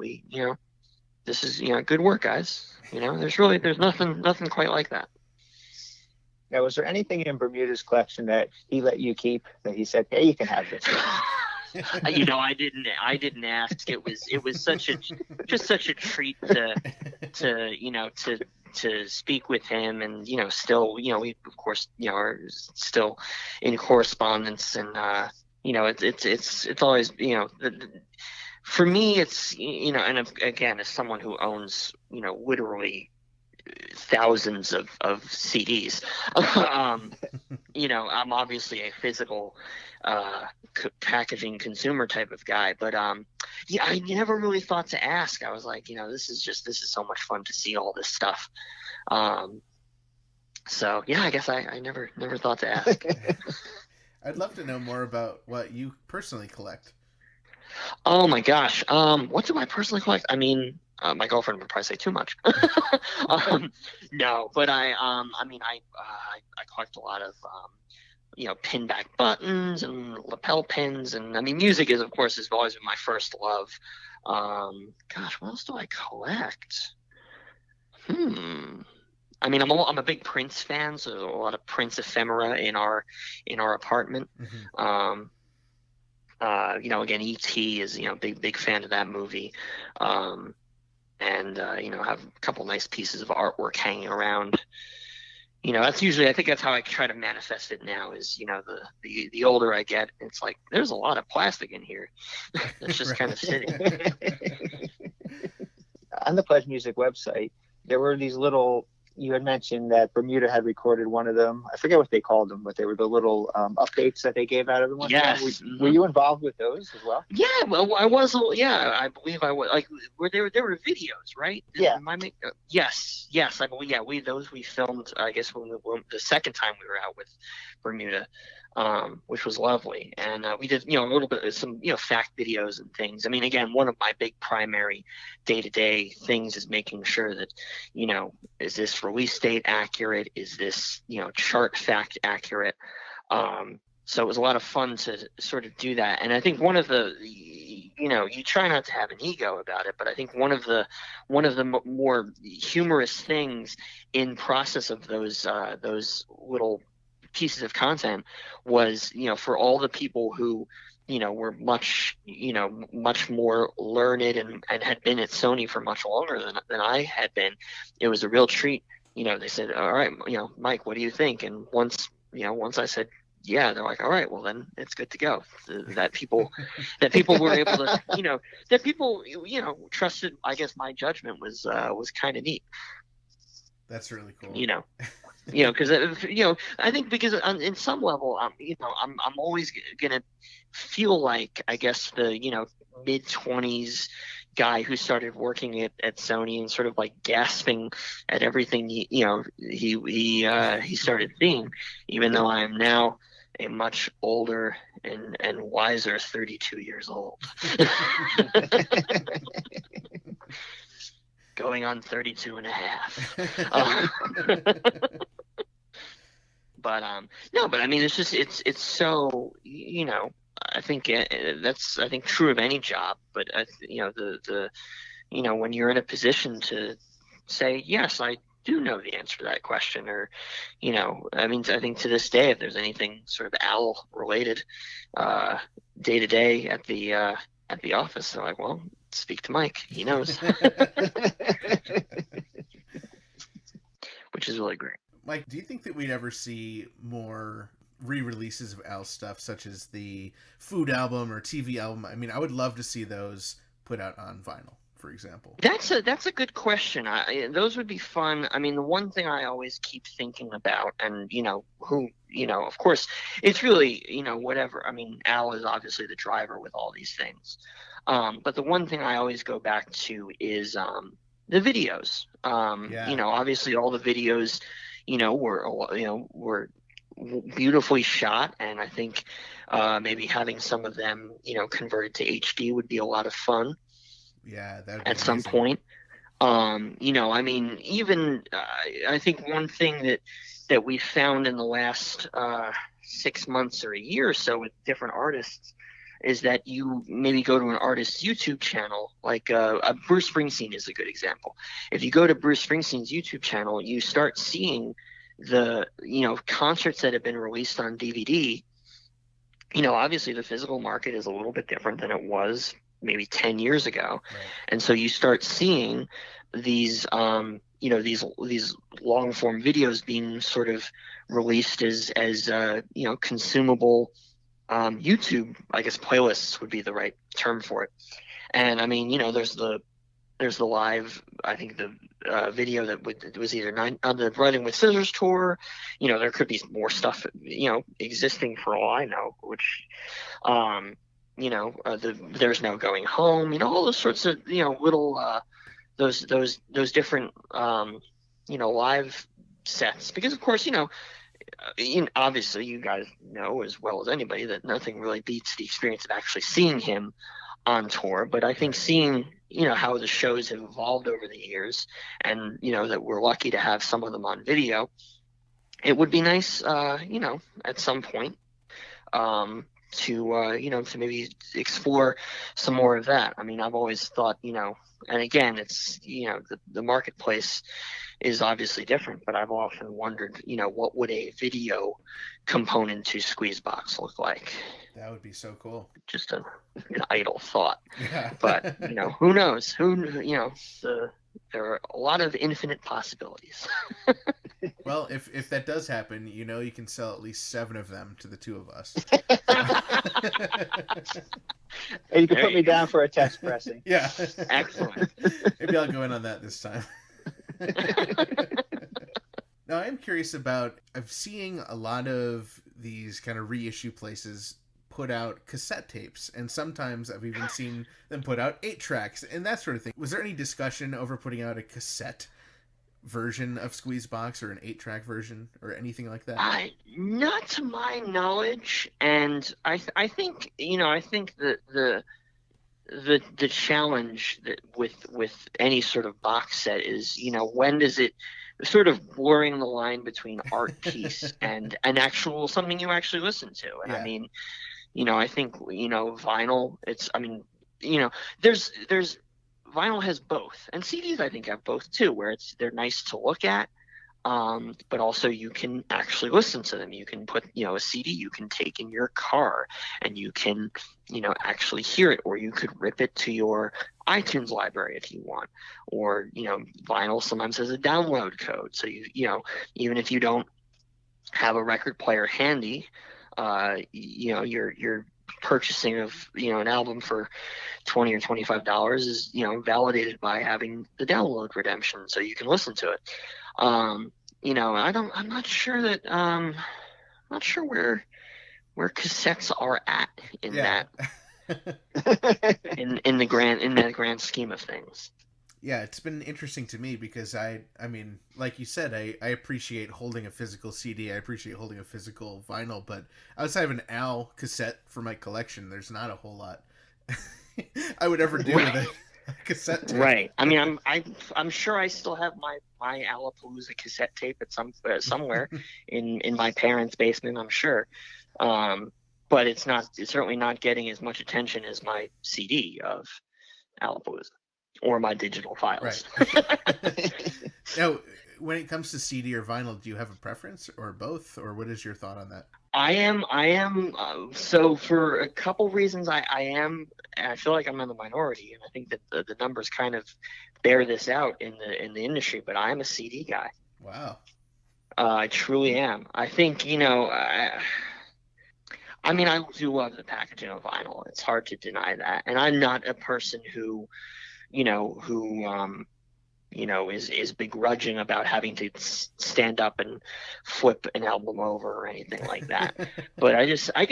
Speaker 5: this is, good work, guys. There's nothing quite like that.
Speaker 6: Now, was there anything in Bermuda's collection that he let you keep, that he said, hey, you can have this?
Speaker 5: I didn't ask. It was such a treat to speak with him, and still, we of course are still in correspondence, and it's always, for me, it's, and again, as someone who owns literally thousands of CDs, I'm obviously a physical packaging consumer type of guy, but I never really thought to ask. I was like, this is so much fun to see all this stuff. So yeah, I guess I never thought to ask.
Speaker 1: I'd love to know more about what you personally collect.
Speaker 5: Oh my gosh, what do I personally collect? I mean, my girlfriend would probably say too much. No, but I collect a lot of pinback buttons and lapel pins, and I mean, music has always been my first love. Gosh, what else do I collect? I mean, I'm a big Prince fan, so there's a lot of Prince ephemera in our apartment. Mm-hmm. Again, E.T. is big fan of that movie. And I have a couple nice pieces of artwork hanging around. That's usually, I think that's how I try to manifest it now, is, the older I get, it's like, there's a lot of plastic in here that's just kind of sitting.
Speaker 6: On the Pledge Music website, there were these little, you had mentioned that Bermuda had recorded one of them. I forget what they called them, but they were the little updates that they gave out every once in a while. Were you involved with those as well?
Speaker 5: Yeah, well, I was. Yeah, I believe I was. Like, there were videos, right?
Speaker 6: Yeah.
Speaker 5: Yes, I believe. Yeah, we filmed. I guess when the second time we were out with Bermuda, which was lovely, and we did a little bit of some fact videos and things. I mean, again, one of my big primary day-to-day things is making sure that is this release date accurate? Is this chart fact accurate? So it was a lot of fun to sort of do that. And I think one of the you try not to have an ego about it, but I think one of the more humorous things in process of those little pieces of content was, for all the people who were much more learned and had been at Sony for much longer than I had been, it was a real treat. They said, all right, Mike, what do you think? And once I said, yeah, they're like, all right, well then it's good to go. That people were able to, that people, trusted, I guess, my judgment was kind of neat.
Speaker 1: That's really cool.
Speaker 5: Because I think because in some level, I'm always gonna feel like, I guess, the mid-20s guy who started working at Sony and sort of like gasping at everything he started seeing, even though I am now a much older and wiser 32 years old. going on 32 and a half. But no, but I mean, it's just it's so, you know, I think that's, I think, true of any job. But you know, the you know, when you're in a position to say, yes, I do know the answer to that question, or, you know, I mean, I think to this day, if there's anything sort of owl related, day to day at the office, they're like, well, speak to Mike, he knows. Which is really great.
Speaker 1: Mike, do you think that we'd ever see more re-releases of Al stuff, such as the food album or TV album? I mean, I would love to see those put out on vinyl, for example.
Speaker 5: That's a good question. Those would be fun. I mean, the one thing I always keep thinking about, and, you know, of course, it's really, you know, whatever. I mean, Al is obviously the driver with all these things. But the one thing I always go back to is the videos. You know, obviously all the videos, you know, were beautifully shot, and I think maybe having some of them, you know, converted to HD would be a lot of fun.
Speaker 1: Yeah, that would be
Speaker 5: at some
Speaker 1: amazing.
Speaker 5: point. You know, I mean, even I think one thing that we found in the last 6 months or a year or so with different artists is that you maybe go to an artist's YouTube channel, like Bruce Springsteen is a good example. If you go to Bruce Springsteen's YouTube channel, you start seeing the, you know, concerts that have been released on DVD. You know, obviously the physical market is a little bit different than it was maybe 10 years ago.
Speaker 1: Right.
Speaker 5: And so you start seeing these, you know, these long form videos being sort of released as you know, consumable YouTube, I guess playlists would be the right term for it. And I mean, you know, there's the live, I think the video that was either on the Running with Scissors tour. You know, there could be more stuff, you know, existing for all I know, which, you know, There's No Going Home, you know, all those sorts of, you know, little, those different, you know, live sets, because of course, you know, obviously you guys know as well as anybody that nothing really beats the experience of actually seeing him on tour. But I think seeing, you know, how the shows have evolved over the years, and, you know, that we're lucky to have some of them on video, it would be nice, you know, at some point, to you know, to maybe explore some more of that. I mean, I've always thought, you know, and again, it's, you know, the marketplace is obviously different, but I've often wondered, you know, what would a video component to Squeezebox look like?
Speaker 1: That would be so cool.
Speaker 5: Just an idle thought.
Speaker 1: Yeah.
Speaker 5: But, you know, who knows? You know, there are a lot of infinite possibilities.
Speaker 1: Well, if that does happen, you know, you can sell at least 7 of them to the 2 of us.
Speaker 6: And you can put me down for a test pressing.
Speaker 1: Yeah.
Speaker 5: Excellent.
Speaker 1: Maybe I'll go in on that this time. Now, I'm curious about, I'm seeing a lot of these kind of reissue places put out cassette tapes, and sometimes I've even seen them put out 8-tracks and that sort of thing. Was there any discussion over putting out a cassette version of Squeezebox, or an 8-track version, or anything like that?
Speaker 5: Not to my knowledge, and I think, you know, I think that the challenge that with any sort of box set is, you know, when does it sort of blurring the line between art piece and an actual something you actually listen to. And
Speaker 1: Yeah.
Speaker 5: I mean, you know, I think, you know, vinyl, it's, I mean, you know, there's vinyl has both, and CDs I think have both too, where they're nice to look at, but also you can actually listen to them. You can put, you know, a CD you can take in your car and you can, you know, actually hear it, or you could rip it to your iTunes library if you want, or, you know, vinyl sometimes has a download code, so you know, even if you don't have a record player handy, you know, your purchasing of, you know, an album for $20 or $25 is, you know, validated by having the download redemption, so you can listen to it. You know, I'm not sure that, not sure where cassettes are at in that, in the grand scheme of things.
Speaker 1: Yeah, it's been interesting to me because I mean, like you said, I appreciate holding a physical CD. I appreciate holding a physical vinyl, but outside of an Al cassette for my collection, there's not a whole lot I would ever do with it. Cassette tape.
Speaker 5: Right. I mean, I'm sure I still have my Alapalooza cassette tape at somewhere in my parents' basement. I'm sure, but it's certainly not getting as much attention as my CD of Alapalooza or my digital files.
Speaker 1: Right. Now, when it comes to CD or vinyl, do you have a preference, or both, or what is your thought on that?
Speaker 5: I am. So for a couple reasons, I feel like I'm in the minority, and I think that the numbers kind of bear this out in the industry. But I am a CD guy.
Speaker 1: Wow.
Speaker 5: I truly am. I think I mean, I do love the packaging of vinyl. It's hard to deny that, and I'm not a person who is begrudging about having to stand up and flip an album over or anything like that. But I guess I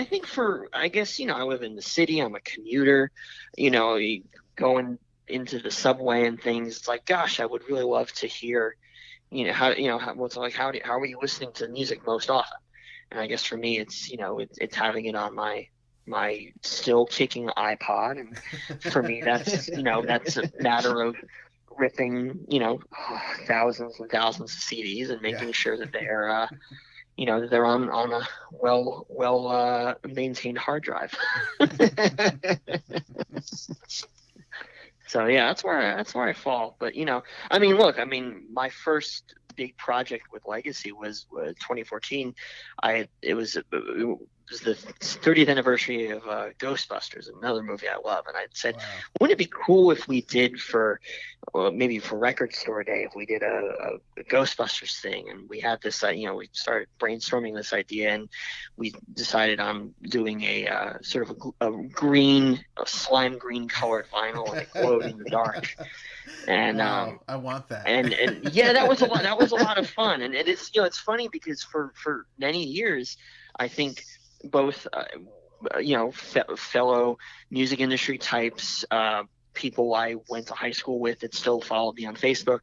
Speaker 5: think I live in the city. I'm a commuter, going into the subway and things. It's like, gosh, I would really love to hear, how are you listening to music most often? And I guess for me, it's having it on my still kicking iPod. And for me, that's a matter of ripping, thousands and thousands of CDs and making sure that they're, that they're on a well maintained hard drive. So yeah, that's where I fall. But my first big project with Legacy was 2014. It was the 30th anniversary of Ghostbusters, another movie I love, and I said, wow, wouldn't it be cool if we did maybe for Record Store Day, if we did a Ghostbusters thing? And we had this, we started brainstorming this idea, and we decided on doing a sort of a slime green colored vinyl, and it glowed in the dark. And
Speaker 1: wow, I want that.
Speaker 5: And yeah, that was a lot of fun. And it's it's funny because for many years, I think both fellow music industry types, people I went to high school with that still followed me on Facebook,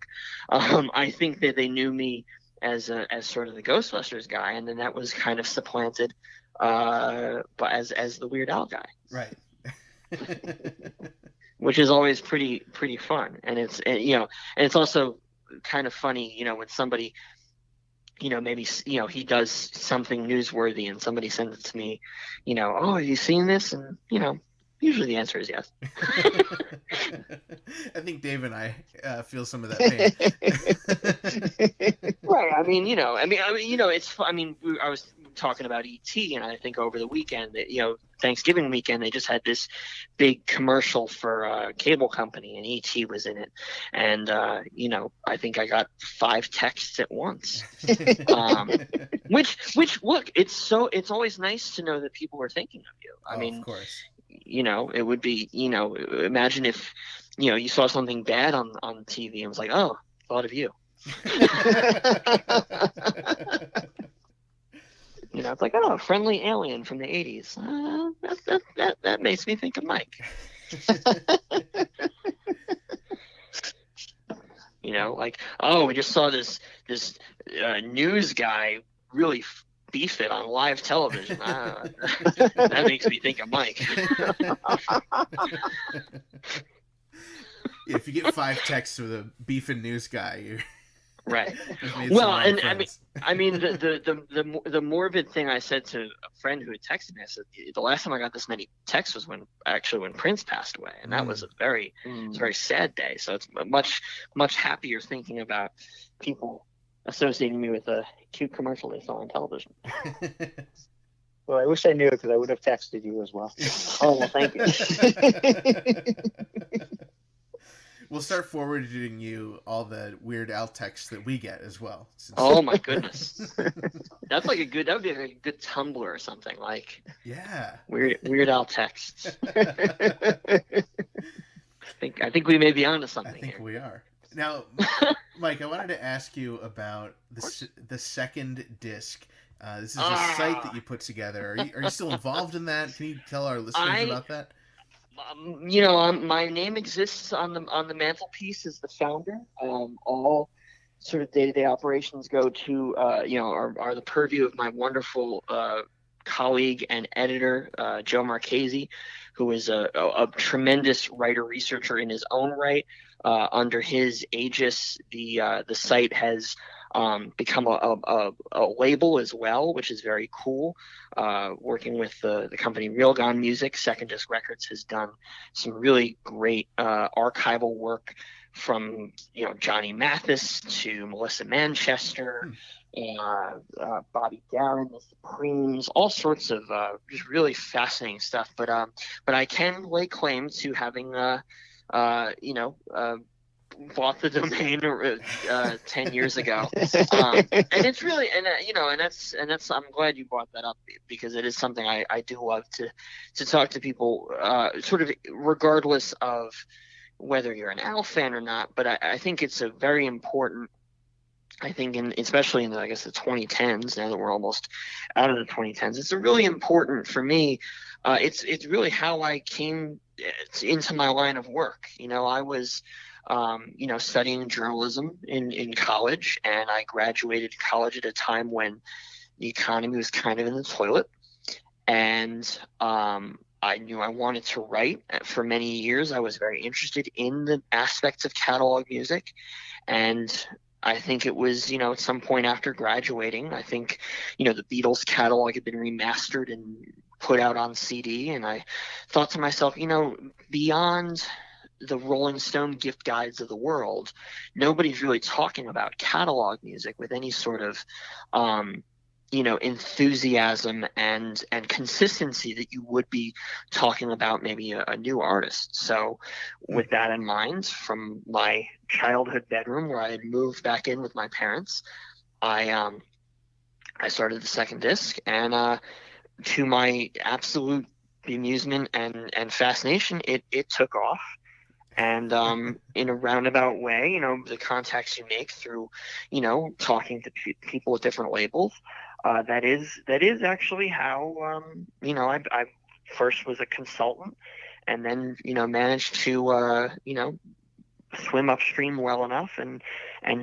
Speaker 5: I think that they knew me as sort of the Ghostbusters guy, and then that was kind of supplanted but as the Weird Al guy.
Speaker 1: Right.
Speaker 5: Which is always pretty fun. And it's also kind of funny, when somebody, maybe, he does something newsworthy and somebody sends it to me, oh, have you seen this? And, usually the answer is yes.
Speaker 1: I think Dave and I feel some of that pain.
Speaker 5: Right. I was talking about E.T., and I think over the weekend, Thanksgiving weekend, they just had this big commercial for a cable company, and E.T. was in it. And, I think I got 5 texts at once. Which look, it's always nice to know that people are thinking of you. I mean, of course. It would be, imagine if, you saw something bad on TV and was like, oh, thought of you. It's like, oh, a friendly alien from the 80s. That makes me think of Mike. Like, oh, we just saw this news guy really beef it on live television. That makes me think of Mike.
Speaker 1: If you get 5 texts with a beefing news guy, you're
Speaker 5: right. Well, and I mean, the morbid thing I said to a friend who had texted me, I said, the last time I got this many texts was when Prince passed away, and that was a very sad day. So it's much happier thinking about people associating me with a cute commercial they saw on television.
Speaker 6: Well, I wish I knew, because I would have texted you as well.
Speaker 5: Oh, well, thank you.
Speaker 1: We'll start forwarding you all the Weird Al texts that we get as well.
Speaker 5: Oh my goodness, that would be like a good Tumblr or something, like. Yeah. Weird Al texts. I think we may be onto something. I think
Speaker 1: we are. Now, Mike, I wanted to ask you about the second disc. This is a site that you put together. Are you still involved in that? Can you tell our listeners about that?
Speaker 5: My name exists on the mantelpiece as the founder. All sort of day-to-day operations go to are the purview of my wonderful colleague and editor, Joe Marchese, who is a tremendous writer researcher in his own right. Under his aegis, the site has become a label as well, which is very cool. Working with the company Real Gone Music, Second Disc Records has done some really great archival work, from Johnny Mathis to Melissa Manchester, Bobby Darin, the Supremes, all sorts of just really fascinating stuff. But I can lay claim to having bought the domain 10 years ago, and it's really and that's I'm glad you brought that up, because it is something I do love to talk to people, sort of regardless of whether you're an Al fan or not. But I think it's a very important, I think, especially in the 2010s, now that we're almost out of the 2010s, it's really important for me. It's really how I came into my line of work. I was studying journalism in college, and I graduated college at a time when the economy was kind of in the toilet, and I knew I wanted to write. For many years, I was very interested in the aspects of catalog music, and I think it was, at some point after graduating, I think, the Beatles catalog had been remastered and put out on CD, and I thought to myself, beyond the Rolling Stone gift guides of the world, nobody's really talking about catalog music with any sort of enthusiasm and consistency that you would be talking about maybe a new artist. So with that in mind, from my childhood bedroom where I had moved back in with my parents, I started the Second Disc, and to my absolute bemusement and fascination, it took off. And in a roundabout way, the contacts you make through, talking to people with different labels, that is actually how, I first was a consultant, and then, managed to, swim upstream well enough and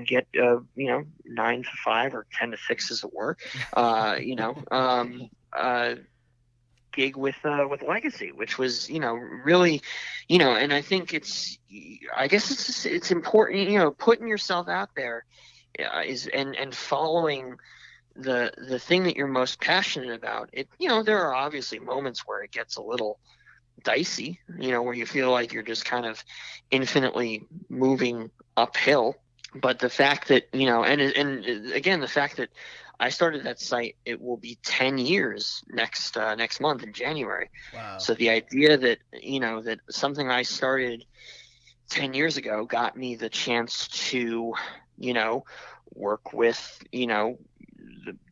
Speaker 5: get, 9 to 5 or 10 to 6 as it were, gig with Legacy, which was really, and I think it's important, putting yourself out there is and following the thing that you're most passionate about. There are obviously moments where it gets a little dicey, where you feel like you're just kind of infinitely moving uphill. But the fact that, and again, the fact that I started that site, it will be 10 years next month in January.
Speaker 1: Wow.
Speaker 5: So the idea that, that something I started 10 years ago got me the chance to, work with,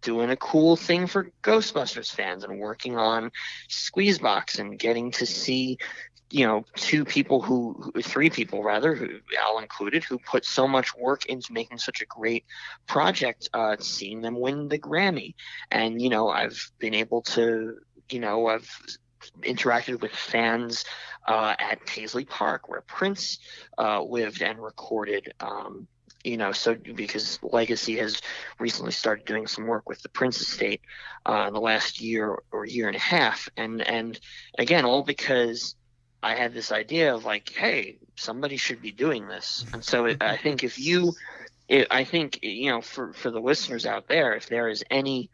Speaker 5: doing a cool thing for Ghostbusters fans, and working on Squeezebox, and getting to see, 3 people, who Al included, who put so much work into making such a great project, seeing them win the Grammy. And, I've been able to, I've interacted with fans at Paisley Park, where Prince lived and recorded, so because Legacy has recently started doing some work with the Prince estate in the last year or year and a half. And again, all because I had this idea of like, hey, somebody should be doing this. And so I think for the listeners out there, if there is any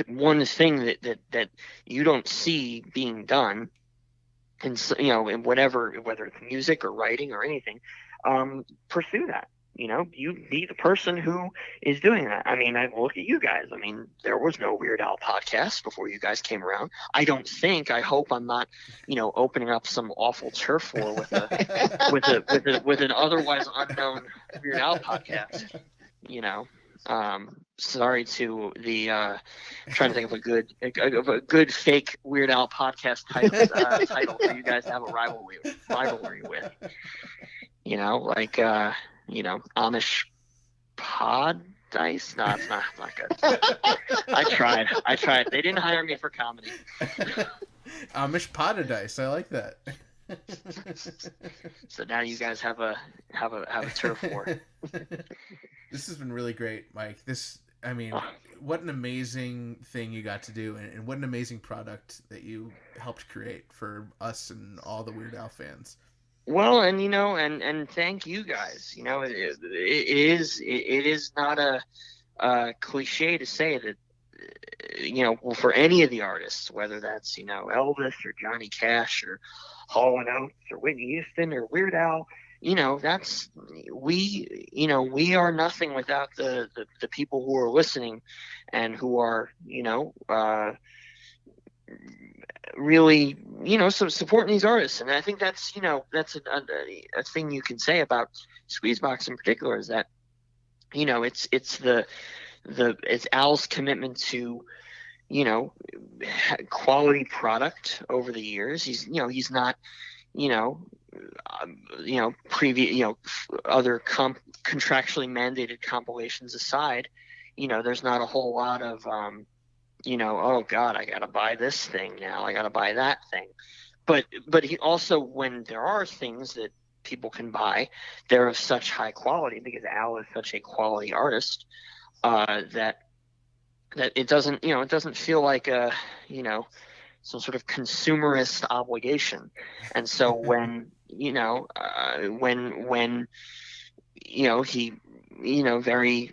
Speaker 5: one thing that you don't see being done, and in whatever, whether it's music or writing or anything, pursue that. You be the person who is doing that. I mean, I look at you guys. I mean, there was no Weird Al podcast before you guys came around. I hope I'm not, opening up some awful turf war with an otherwise unknown Weird Al podcast. Sorry to the trying to think of a good fake Weird Al podcast title for you guys to have a rivalry with. Amish pod dice. No, it's not good. I tried. They didn't hire me for comedy.
Speaker 1: Amish pod dice. I like that.
Speaker 5: So now you guys have a turf war.
Speaker 1: This has been really great, Mike. I mean, what an amazing thing you got to do, and what an amazing product that you helped create for us and all the Weird Al fans.
Speaker 5: Well, and and thank you guys. It is not a cliche to say that well, for any of the artists, whether that's Elvis or Johnny Cash or Hall and Oates or Whitney Houston or Weird Al, that's we are nothing without the people who are listening and who are really so supporting these artists. And I think that's that's a thing you can say about Squeezebox in particular, is that it's Al's commitment to quality product over the years. He's not previous other contractually mandated compilations aside, there's not a whole lot of oh God, I gotta buy this thing now, I gotta buy that thing. But he also, when there are things that people can buy, they're of such high quality, because Al is such a quality artist, that it doesn't feel like a some sort of consumerist obligation. And so when he very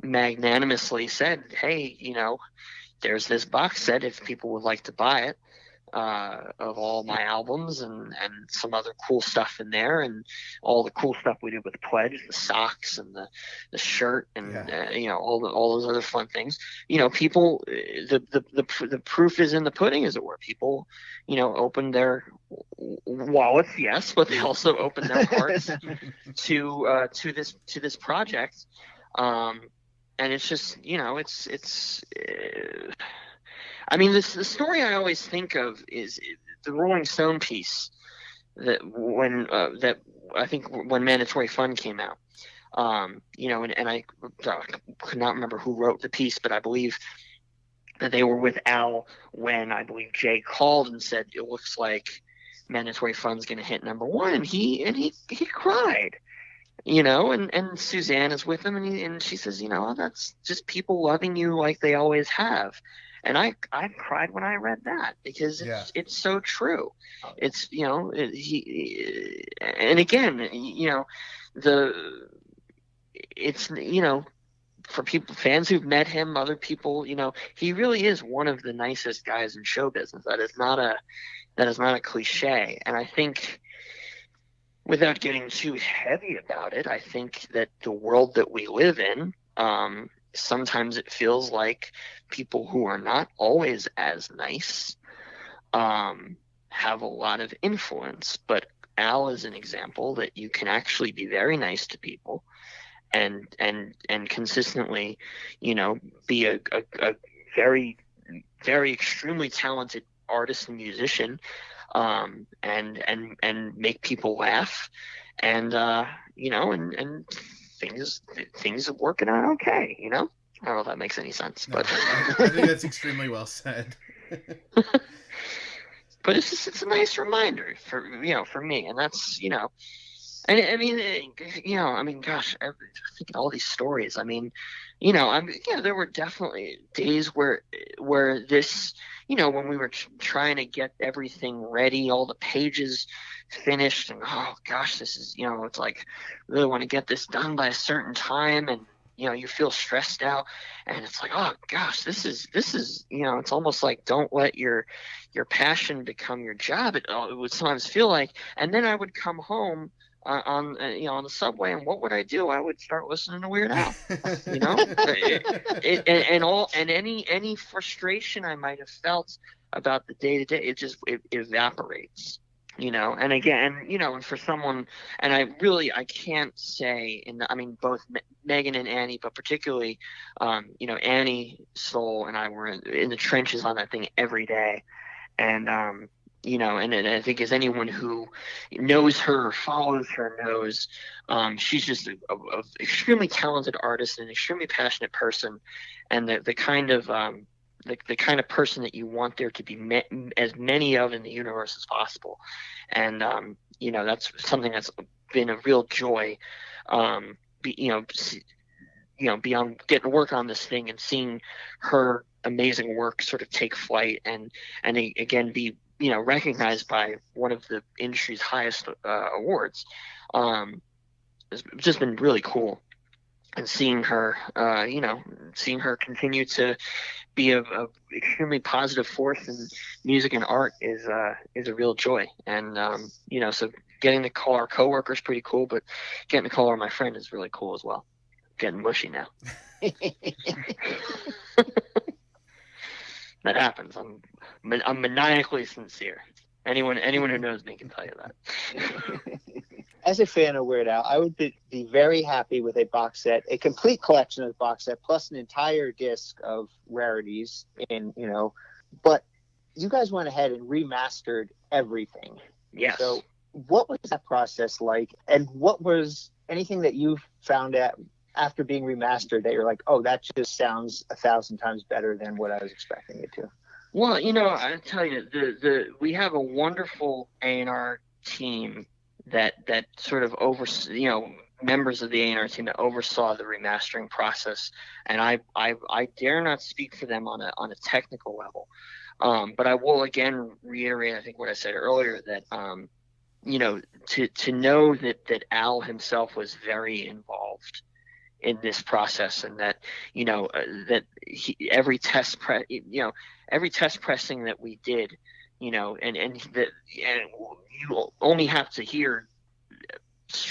Speaker 5: magnanimously said, hey, there's this box set if people would like to buy it, of all my albums and some other cool stuff in there, and all the cool stuff we did with the Pledge, the socks and the shirt and all those other fun things. People, the proof is in the pudding, as it were. People opened their wallets, yes, but they also opened their hearts to this project, and it's just it's I mean, the story I always think of is the Rolling Stone piece that I think when Mandatory Fun came out, and I could not remember who wrote the piece, but I believe that they were with Al when I believe Jay called and said it looks like Mandatory Fun's going to hit #1, and he cried. And Suzanne is with him, and she says, that's just people loving you like they always have. And I cried when I read that, because it's so true. It's and again, it's for people, fans who've met him, other people, he really is one of the nicest guys in show business. That is not a cliche. And I think, without getting too heavy about it, I think that the world that we live in, sometimes it feels like people who are not always as nice have a lot of influence. But Al is an example that you can actually be very nice to people and consistently, be a very, very extremely talented artist and musician, and make people laugh, and and things are working out okay. I don't know if that makes any sense, but
Speaker 1: I think that's extremely well said.
Speaker 5: But it's a nice reminder for me, and that's and I mean, gosh, I think all these stories. I mean, there were definitely days where this, when we were trying to get everything ready, all the pages finished, and oh gosh, this is, it's like, really want to get this done by a certain time, and you feel stressed out, and it's like, oh gosh, this is it's almost like, don't let your passion become your job. It would sometimes feel like. And then I would come home on the subway, and what would I do? I would start listening to Weird Al, and any frustration I might have felt about the day to day, it evaporates, and again, and for someone, and I can't say, both Megan and Annie, but particularly, Annie Stoll and I were in the trenches on that thing every day. And, and I think, as anyone who knows her or follows her knows, she's just a extremely talented artist and an extremely passionate person, and the kind of the kind of person that you want there to be as many of in the universe as possible. And that's something that's been a real joy, be on getting to work on this thing and seeing her amazing work sort of take flight and again be recognized by one of the industry's highest awards. It's just been really cool, and seeing her continue to be a extremely positive force in music and art is a real joy. And so getting to call our coworkers pretty cool, but getting to call her my friend is really cool as well. Getting mushy now. That happens. I'm maniacally sincere. Anyone who knows me can tell you that.
Speaker 6: As a fan of Weird Al, I would be very happy with a box set, a complete collection of the box set, plus an entire disc of rarities. But you guys went ahead and remastered everything.
Speaker 5: Yes.
Speaker 6: So what was that process like? And what was anything that you found out after being remastered that you're like, oh, that just sounds 1,000 times better than what I was expecting it to?
Speaker 5: Well, I tell you, we have a wonderful A&R team that sort of members of the A&R team that oversaw the remastering process, and I dare not speak for them on a technical level, but I will again reiterate, I think, what I said earlier, that to know that Al himself was very involved in this process, and that every test pressing that we did, and you only have to hear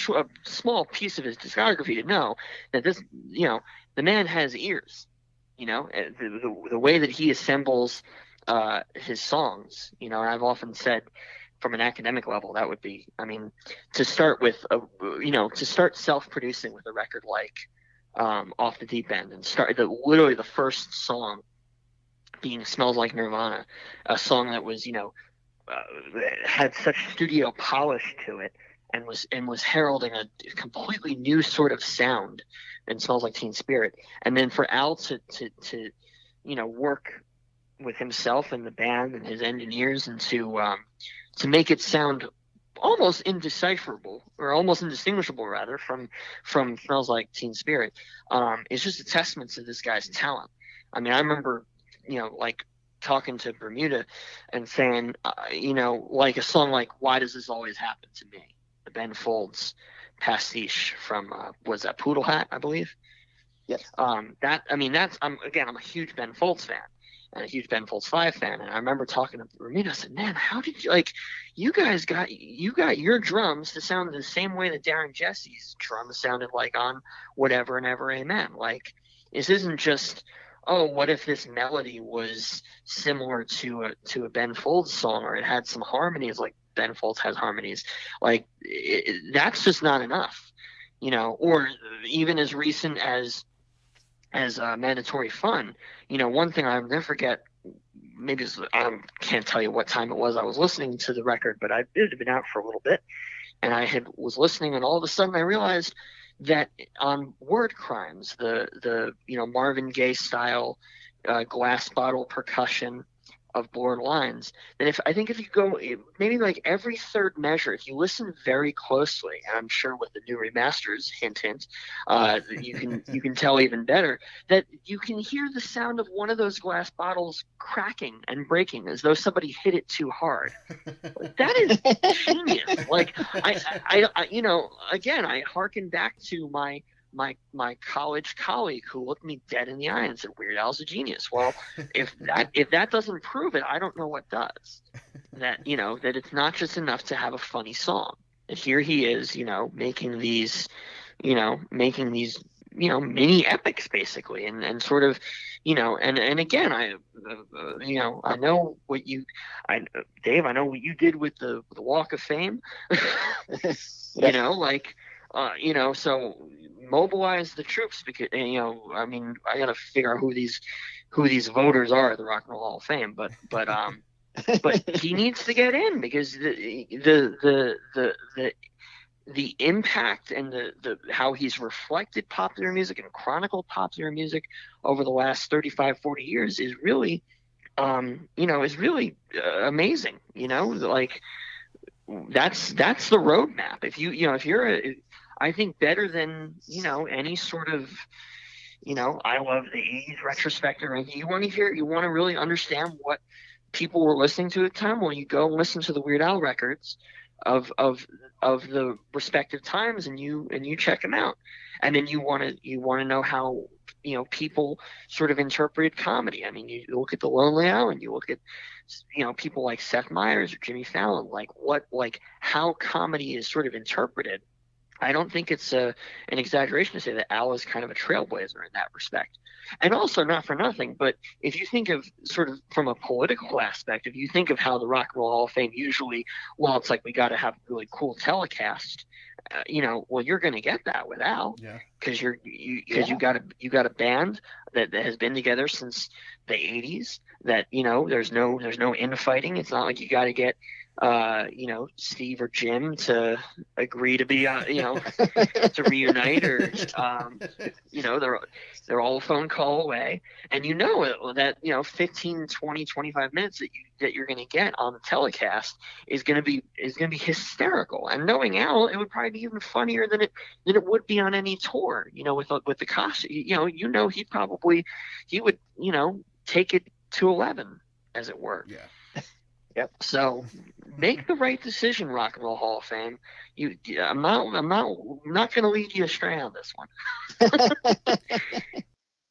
Speaker 5: a small piece of his discography to know that this, the man has ears. The way that he assembles his songs, I've often said, from an academic level, that would be, to start with, to start self-producing with a record like Off the Deep End, and start literally the first song being Smells Like Nirvana, a song that was, had such studio polish to it, and was heralding a completely new sort of sound in Smells Like Teen Spirit. And then for Al to work with himself and the band and his engineers, and to make it sound almost indecipherable, or almost indistinguishable rather, from Smells Like Teen Spirit, is just a testament to this guy's talent. I remember, talking to Bermuda and saying, like a song like Why Does This Always Happen to Me? The Ben Folds pastiche from, was that Poodle Hat, I believe?
Speaker 6: Yes.
Speaker 5: I'm a huge Ben Folds fan, and a huge Ben Folds 5 fan. And I remember talking to Bermuda, I said, man, how did you guys got your drums to sound the same way that Darren Jesse's drums sounded like on Whatever and Ever Amen. Like, this isn't just, oh, what if this melody was similar to a Ben Folds song, or it had some harmonies like Ben Folds has harmonies. Like, that's just not enough, or even as recent as Mandatory Fun. One thing I'll never forget, maybe I can't tell you what time it was I was listening to the record, but it had been out for a little bit, and was listening, and all of a sudden I realized that on Word Crimes, the Marvin Gaye style glass bottle percussion of Blurred Lines, that if you go maybe like every third measure, if you listen very closely, and I'm sure with the new remasters, hint hint, you can tell even better, that you can hear the sound of one of those glass bottles cracking and breaking as though somebody hit it too hard. That is genius. Like, I again, I hearken back to my college colleague who looked me dead in the eye and said, Weird Al's a genius. Well, if that doesn't prove it, I don't know what does. That it's not just enough to have a funny song. And here he is, making these mini epics basically, and sort of, and again, I know what Dave, I know what you did with the Walk of Fame. So mobilize the troops, because I got to figure out who these voters are at the Rock and Roll Hall of Fame, but he needs to get in, because the impact and the how he's reflected popular music and chronicled popular music over the last 35, 40 years is really amazing. Like, that's the roadmap. If you're I think better than any sort of I love the 80s retrospective. And you want to really understand what people were listening to at the time. Well, you go and listen to the Weird Al records of the respective times, and you check them out. And then you want to know how people sort of interpret comedy. I mean, you look at the Lonely Island, you look at people like Seth Meyers or Jimmy Fallon, like how comedy is sort of interpreted. I don't think it's an exaggeration to say that Al is kind of a trailblazer in that respect. And also, not for nothing, but if you think of sort of from a political aspect, if you think of how the Rock and Roll Hall of Fame usually, well, it's like we got to have a really cool telecast. Well, you're going to get that with Al, because you got a band that has been together since the 80s. That there's no infighting. It's not like you got to get Steve or Jim to agree to be to reunite, or they're all a phone call away, and that 15, 20, 25 minutes that you're going to get on the telecast is going to be hysterical. And knowing Al, it would probably be even funnier than it would be on any tour, with the cost. He would take it to 11, as it were.
Speaker 1: Yeah.
Speaker 6: Yep.
Speaker 5: So make the right decision, Rock and Roll Hall of Fame. I'm not going to lead you astray on this one.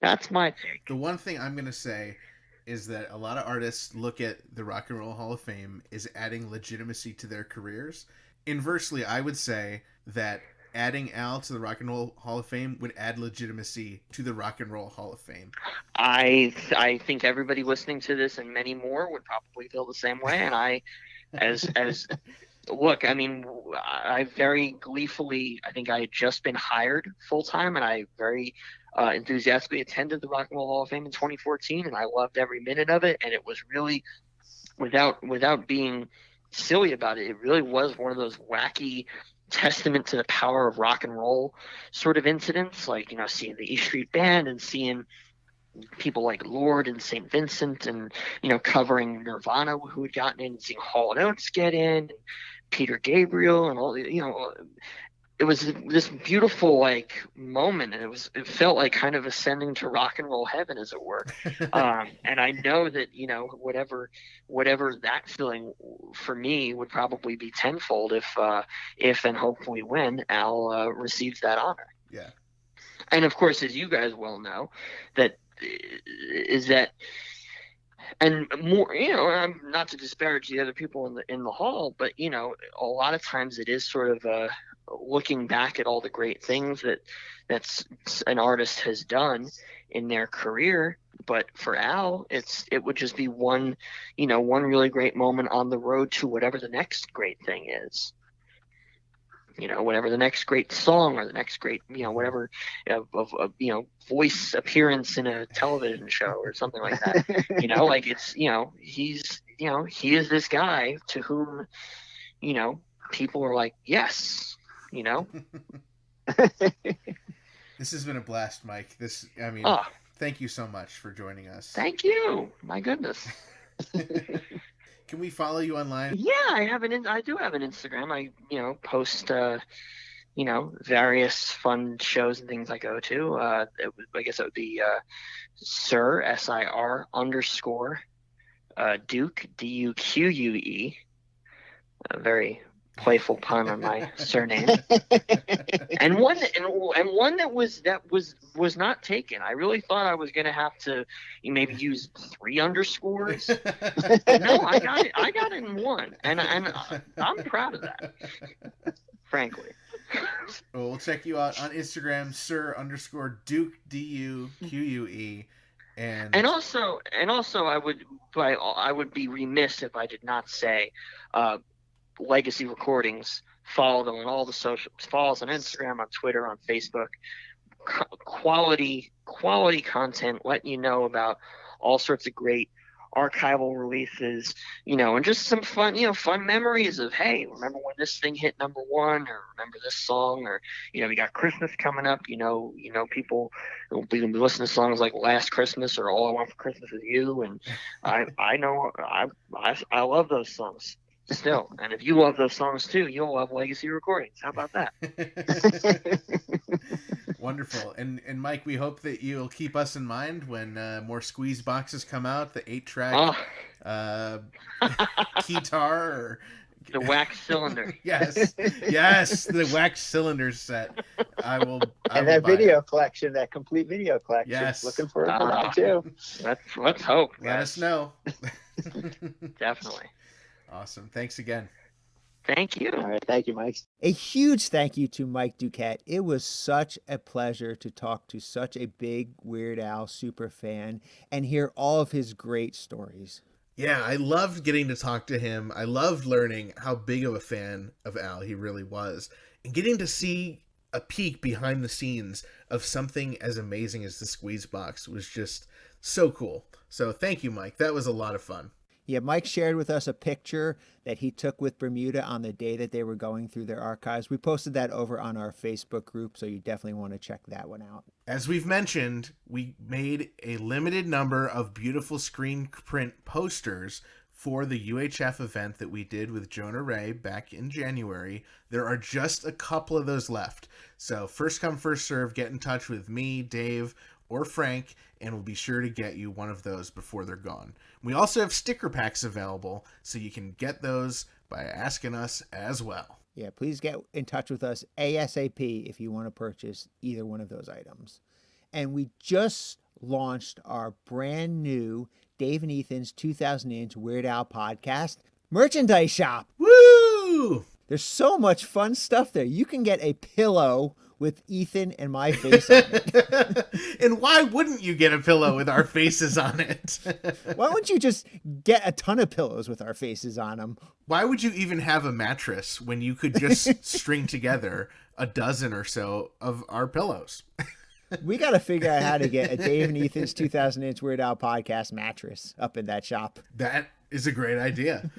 Speaker 5: That's my take.
Speaker 1: The one thing I'm going to say is that a lot of artists look at the Rock and Roll Hall of Fame as adding legitimacy to their careers. Inversely, I would say that adding Al to the Rock and Roll Hall of Fame would add legitimacy to the Rock and Roll Hall of Fame.
Speaker 5: I think everybody listening to this and many more would probably feel the same way. And look, I mean, I very gleefully, I think I had just been hired full time, and I very enthusiastically attended the Rock and Roll Hall of Fame in 2014, and I loved every minute of it. And it was really, without being silly about it, it really was one of those wacky testament to the power of rock and roll sort of incidents, like seeing the E Street Band and seeing people like Lord and St. Vincent, and covering Nirvana, who had gotten in, and seeing Hall & Oates get in, and Peter Gabriel, and all it was this beautiful moment, and it felt like kind of ascending to rock and roll heaven, as it were. And I know that whatever that feeling for me would probably be tenfold if and hopefully when Al receives that honor.
Speaker 1: Yeah.
Speaker 5: And of course, as you guys well know, and more, I'm not to disparage the other people in the hall, but a lot of times it is sort of looking back at all the great things that's an artist has done in their career. But for Al, it would just be one really great moment on the road to whatever the next great thing is. Whatever the next great song, or the next great, whatever voice appearance in a television show or something like that. He is this guy to whom, people are like, yes,
Speaker 1: This has been a blast, Mike. Thank you so much for joining us.
Speaker 5: Thank you. My goodness.
Speaker 1: Can we follow you online?
Speaker 5: Yeah, I do have an Instagram. I post various fun shows and things I go to. I guess it would be Sir SIR _ Duke DUQUE. A very playful pun on my surname. and one that was not taken. I really thought I was gonna have to maybe use 3 underscores. No, I got it in one, and I'm proud of that, frankly.
Speaker 1: Well, we'll check you out on Instagram, Sir _ Duke DUQUE. And
Speaker 5: also I would be remiss if I did not say Legacy Recordings. Follow them on all the socials. Follow us on Instagram, on Twitter, on Facebook. Quality content, letting you know about all sorts of great archival releases, and just some fun memories of, hey, remember when this thing hit #1, or remember this song, or we got Christmas coming up. People will be listening to songs like Last Christmas or All I Want for Christmas Is You, and I know I love those songs still. And if you love those songs too, you'll love Legacy Recordings. How about that?
Speaker 1: Wonderful. And Mike, we hope that you'll keep us in mind when more squeeze boxes come out, the 8-track keytar or
Speaker 5: the wax cylinder.
Speaker 1: Yes, the wax cylinder set. I will
Speaker 6: that
Speaker 1: buy
Speaker 6: video
Speaker 1: it.
Speaker 6: collection, that complete video collection.
Speaker 1: Yes.
Speaker 6: Looking forward to that too.
Speaker 5: Let's hope.
Speaker 1: Let us know.
Speaker 5: Definitely.
Speaker 1: Awesome. Thanks again.
Speaker 5: Thank you.
Speaker 6: All right, thank you, Mike.
Speaker 2: A huge thank you to Mike Duquette. It was such a pleasure to talk to such a big Weird Al super fan and hear all of his great stories.
Speaker 1: Yeah, I loved getting to talk to him. I loved learning how big of a fan of Al he really was. And getting to see a peek behind the scenes of something as amazing as the Squeeze Box was just so cool. So thank you, Mike. That was a lot of fun.
Speaker 2: Yeah, Mike shared with us a picture that he took with Bermuda on the day that they were going through their archives. We posted that over on our Facebook group, so you definitely want to check that one out.
Speaker 1: As we've mentioned, we made a limited number of beautiful screen print posters for the UHF event that we did with Jonah Ray back in January. There are just a couple of those left. So first come, first serve, get in touch with me, Dave, or Frank, and we'll be sure to get you one of those before they're gone. We also have sticker packs available, so you can get those by asking us as well.
Speaker 2: Yeah, please get in touch with us ASAP if you want to purchase either one of those items. And we just launched our brand new Dave and Ethan's 2000-inch Weird Al podcast merchandise shop.
Speaker 1: Woo!
Speaker 2: There's so much fun stuff there. You can get a pillow with Ethan and my face on it.
Speaker 1: And why wouldn't you get a pillow with our faces on it?
Speaker 2: Why don't you just get a ton of pillows with our faces on them?
Speaker 1: Why would you even have a mattress when you could just string together a dozen or so of our pillows?
Speaker 2: We got to figure out how to get a Dave and Ethan's 2000-inch Weird Al podcast mattress up in that shop.
Speaker 1: That is a great idea.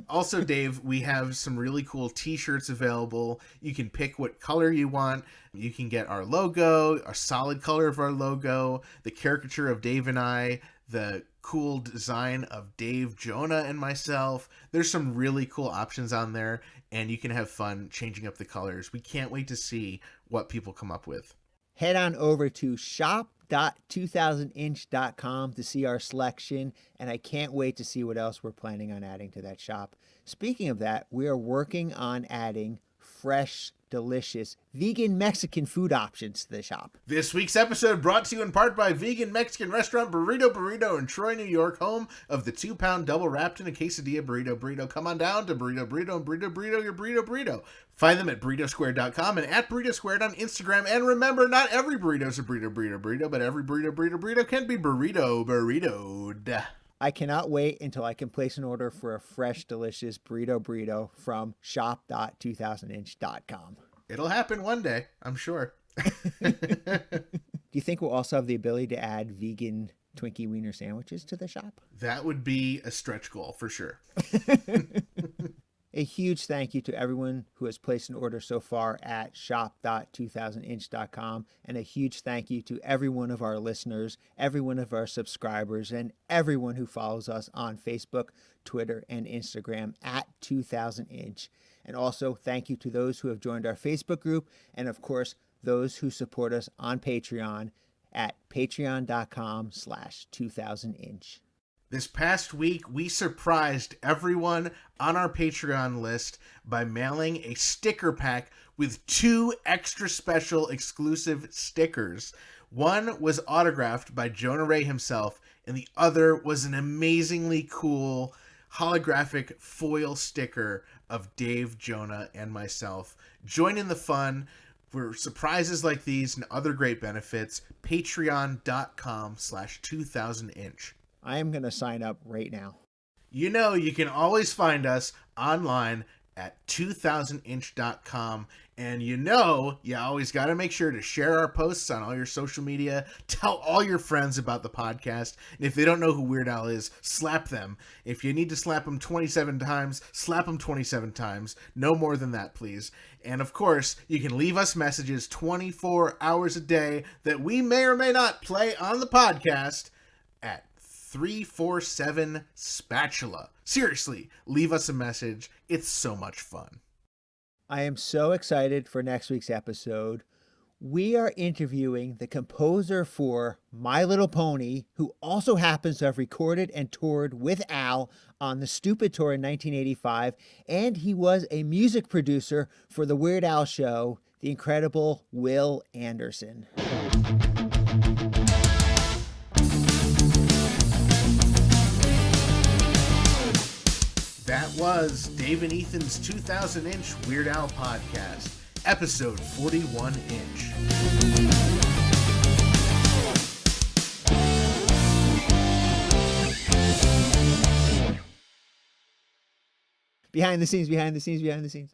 Speaker 1: Also, Dave, we have some really cool t-shirts available. You can pick what color you want. You can get our logo, a solid color of our logo, the caricature of Dave and I, the cool design of Dave, Jonah, and myself. There's some really cool options on there, and you can have fun changing up the colors. We can't wait to see what people come up with.
Speaker 2: Head on over to shop.2000inch.com to see our selection, and I can't wait to see what else we're planning on adding to that shop. Speaking of that, we are working on adding fresh, delicious, vegan Mexican food options to the shop.
Speaker 1: This week's episode brought to you in part by vegan Mexican restaurant Burrito in Troy, New York, home of the 2-pound double wrapped in a quesadilla burrito. Come on down to Burrito and Burrito your burrito. Find them at burritosquare.com and at burritosquared on Instagram. And remember, not every burrito is a burrito, but every burrito can be burritoed.
Speaker 2: I cannot wait until I can place an order for a fresh, delicious burrito from shop.2000inch.com.
Speaker 1: It'll happen one day, I'm sure.
Speaker 2: Do you think we'll also have the ability to add vegan Twinkie Wiener sandwiches to the shop?
Speaker 1: That would be a stretch goal for sure.
Speaker 2: A huge thank you to everyone who has placed an order so far at shop.2000inch.com, and a huge thank you to every one of our listeners, every one of our subscribers, and everyone who follows us on Facebook, Twitter, and Instagram at 2000inch. And also thank you to those who have joined our Facebook group, and of course, those who support us on Patreon at patreon.com/2000inch.
Speaker 1: This past week, we surprised everyone on our Patreon list by mailing a sticker pack with 2 extra special exclusive stickers. One was autographed by Jonah Ray himself, and the other was an amazingly cool holographic foil sticker of Dave, Jonah, and myself. Join in the fun for surprises like these and other great benefits. Patreon.com/2000inch.
Speaker 2: I am going to sign up right now.
Speaker 1: You know, you can always find us online at 2000inch.com. And you know, you always got to make sure to share our posts on all your social media. Tell all your friends about the podcast. And if they don't know who Weird Al is, slap them. If you need to slap them 27 times, slap them 27 times. No more than that, please. And of course, you can leave us messages 24 hours a day that we may or may not play on the podcast at 347 Spatula. Seriously, leave us a message. It's so much fun.
Speaker 2: I am so excited for next week's episode. We are interviewing the composer for My Little Pony, who also happens to have recorded and toured with Al on the Stupid Tour in 1985, and he was a music producer for the Weird Al show, the incredible Will Anderson.
Speaker 1: That was Dave and Ethan's 2000-inch Weird Al podcast, episode 41-inch.
Speaker 2: Behind the scenes, behind the scenes, behind the scenes.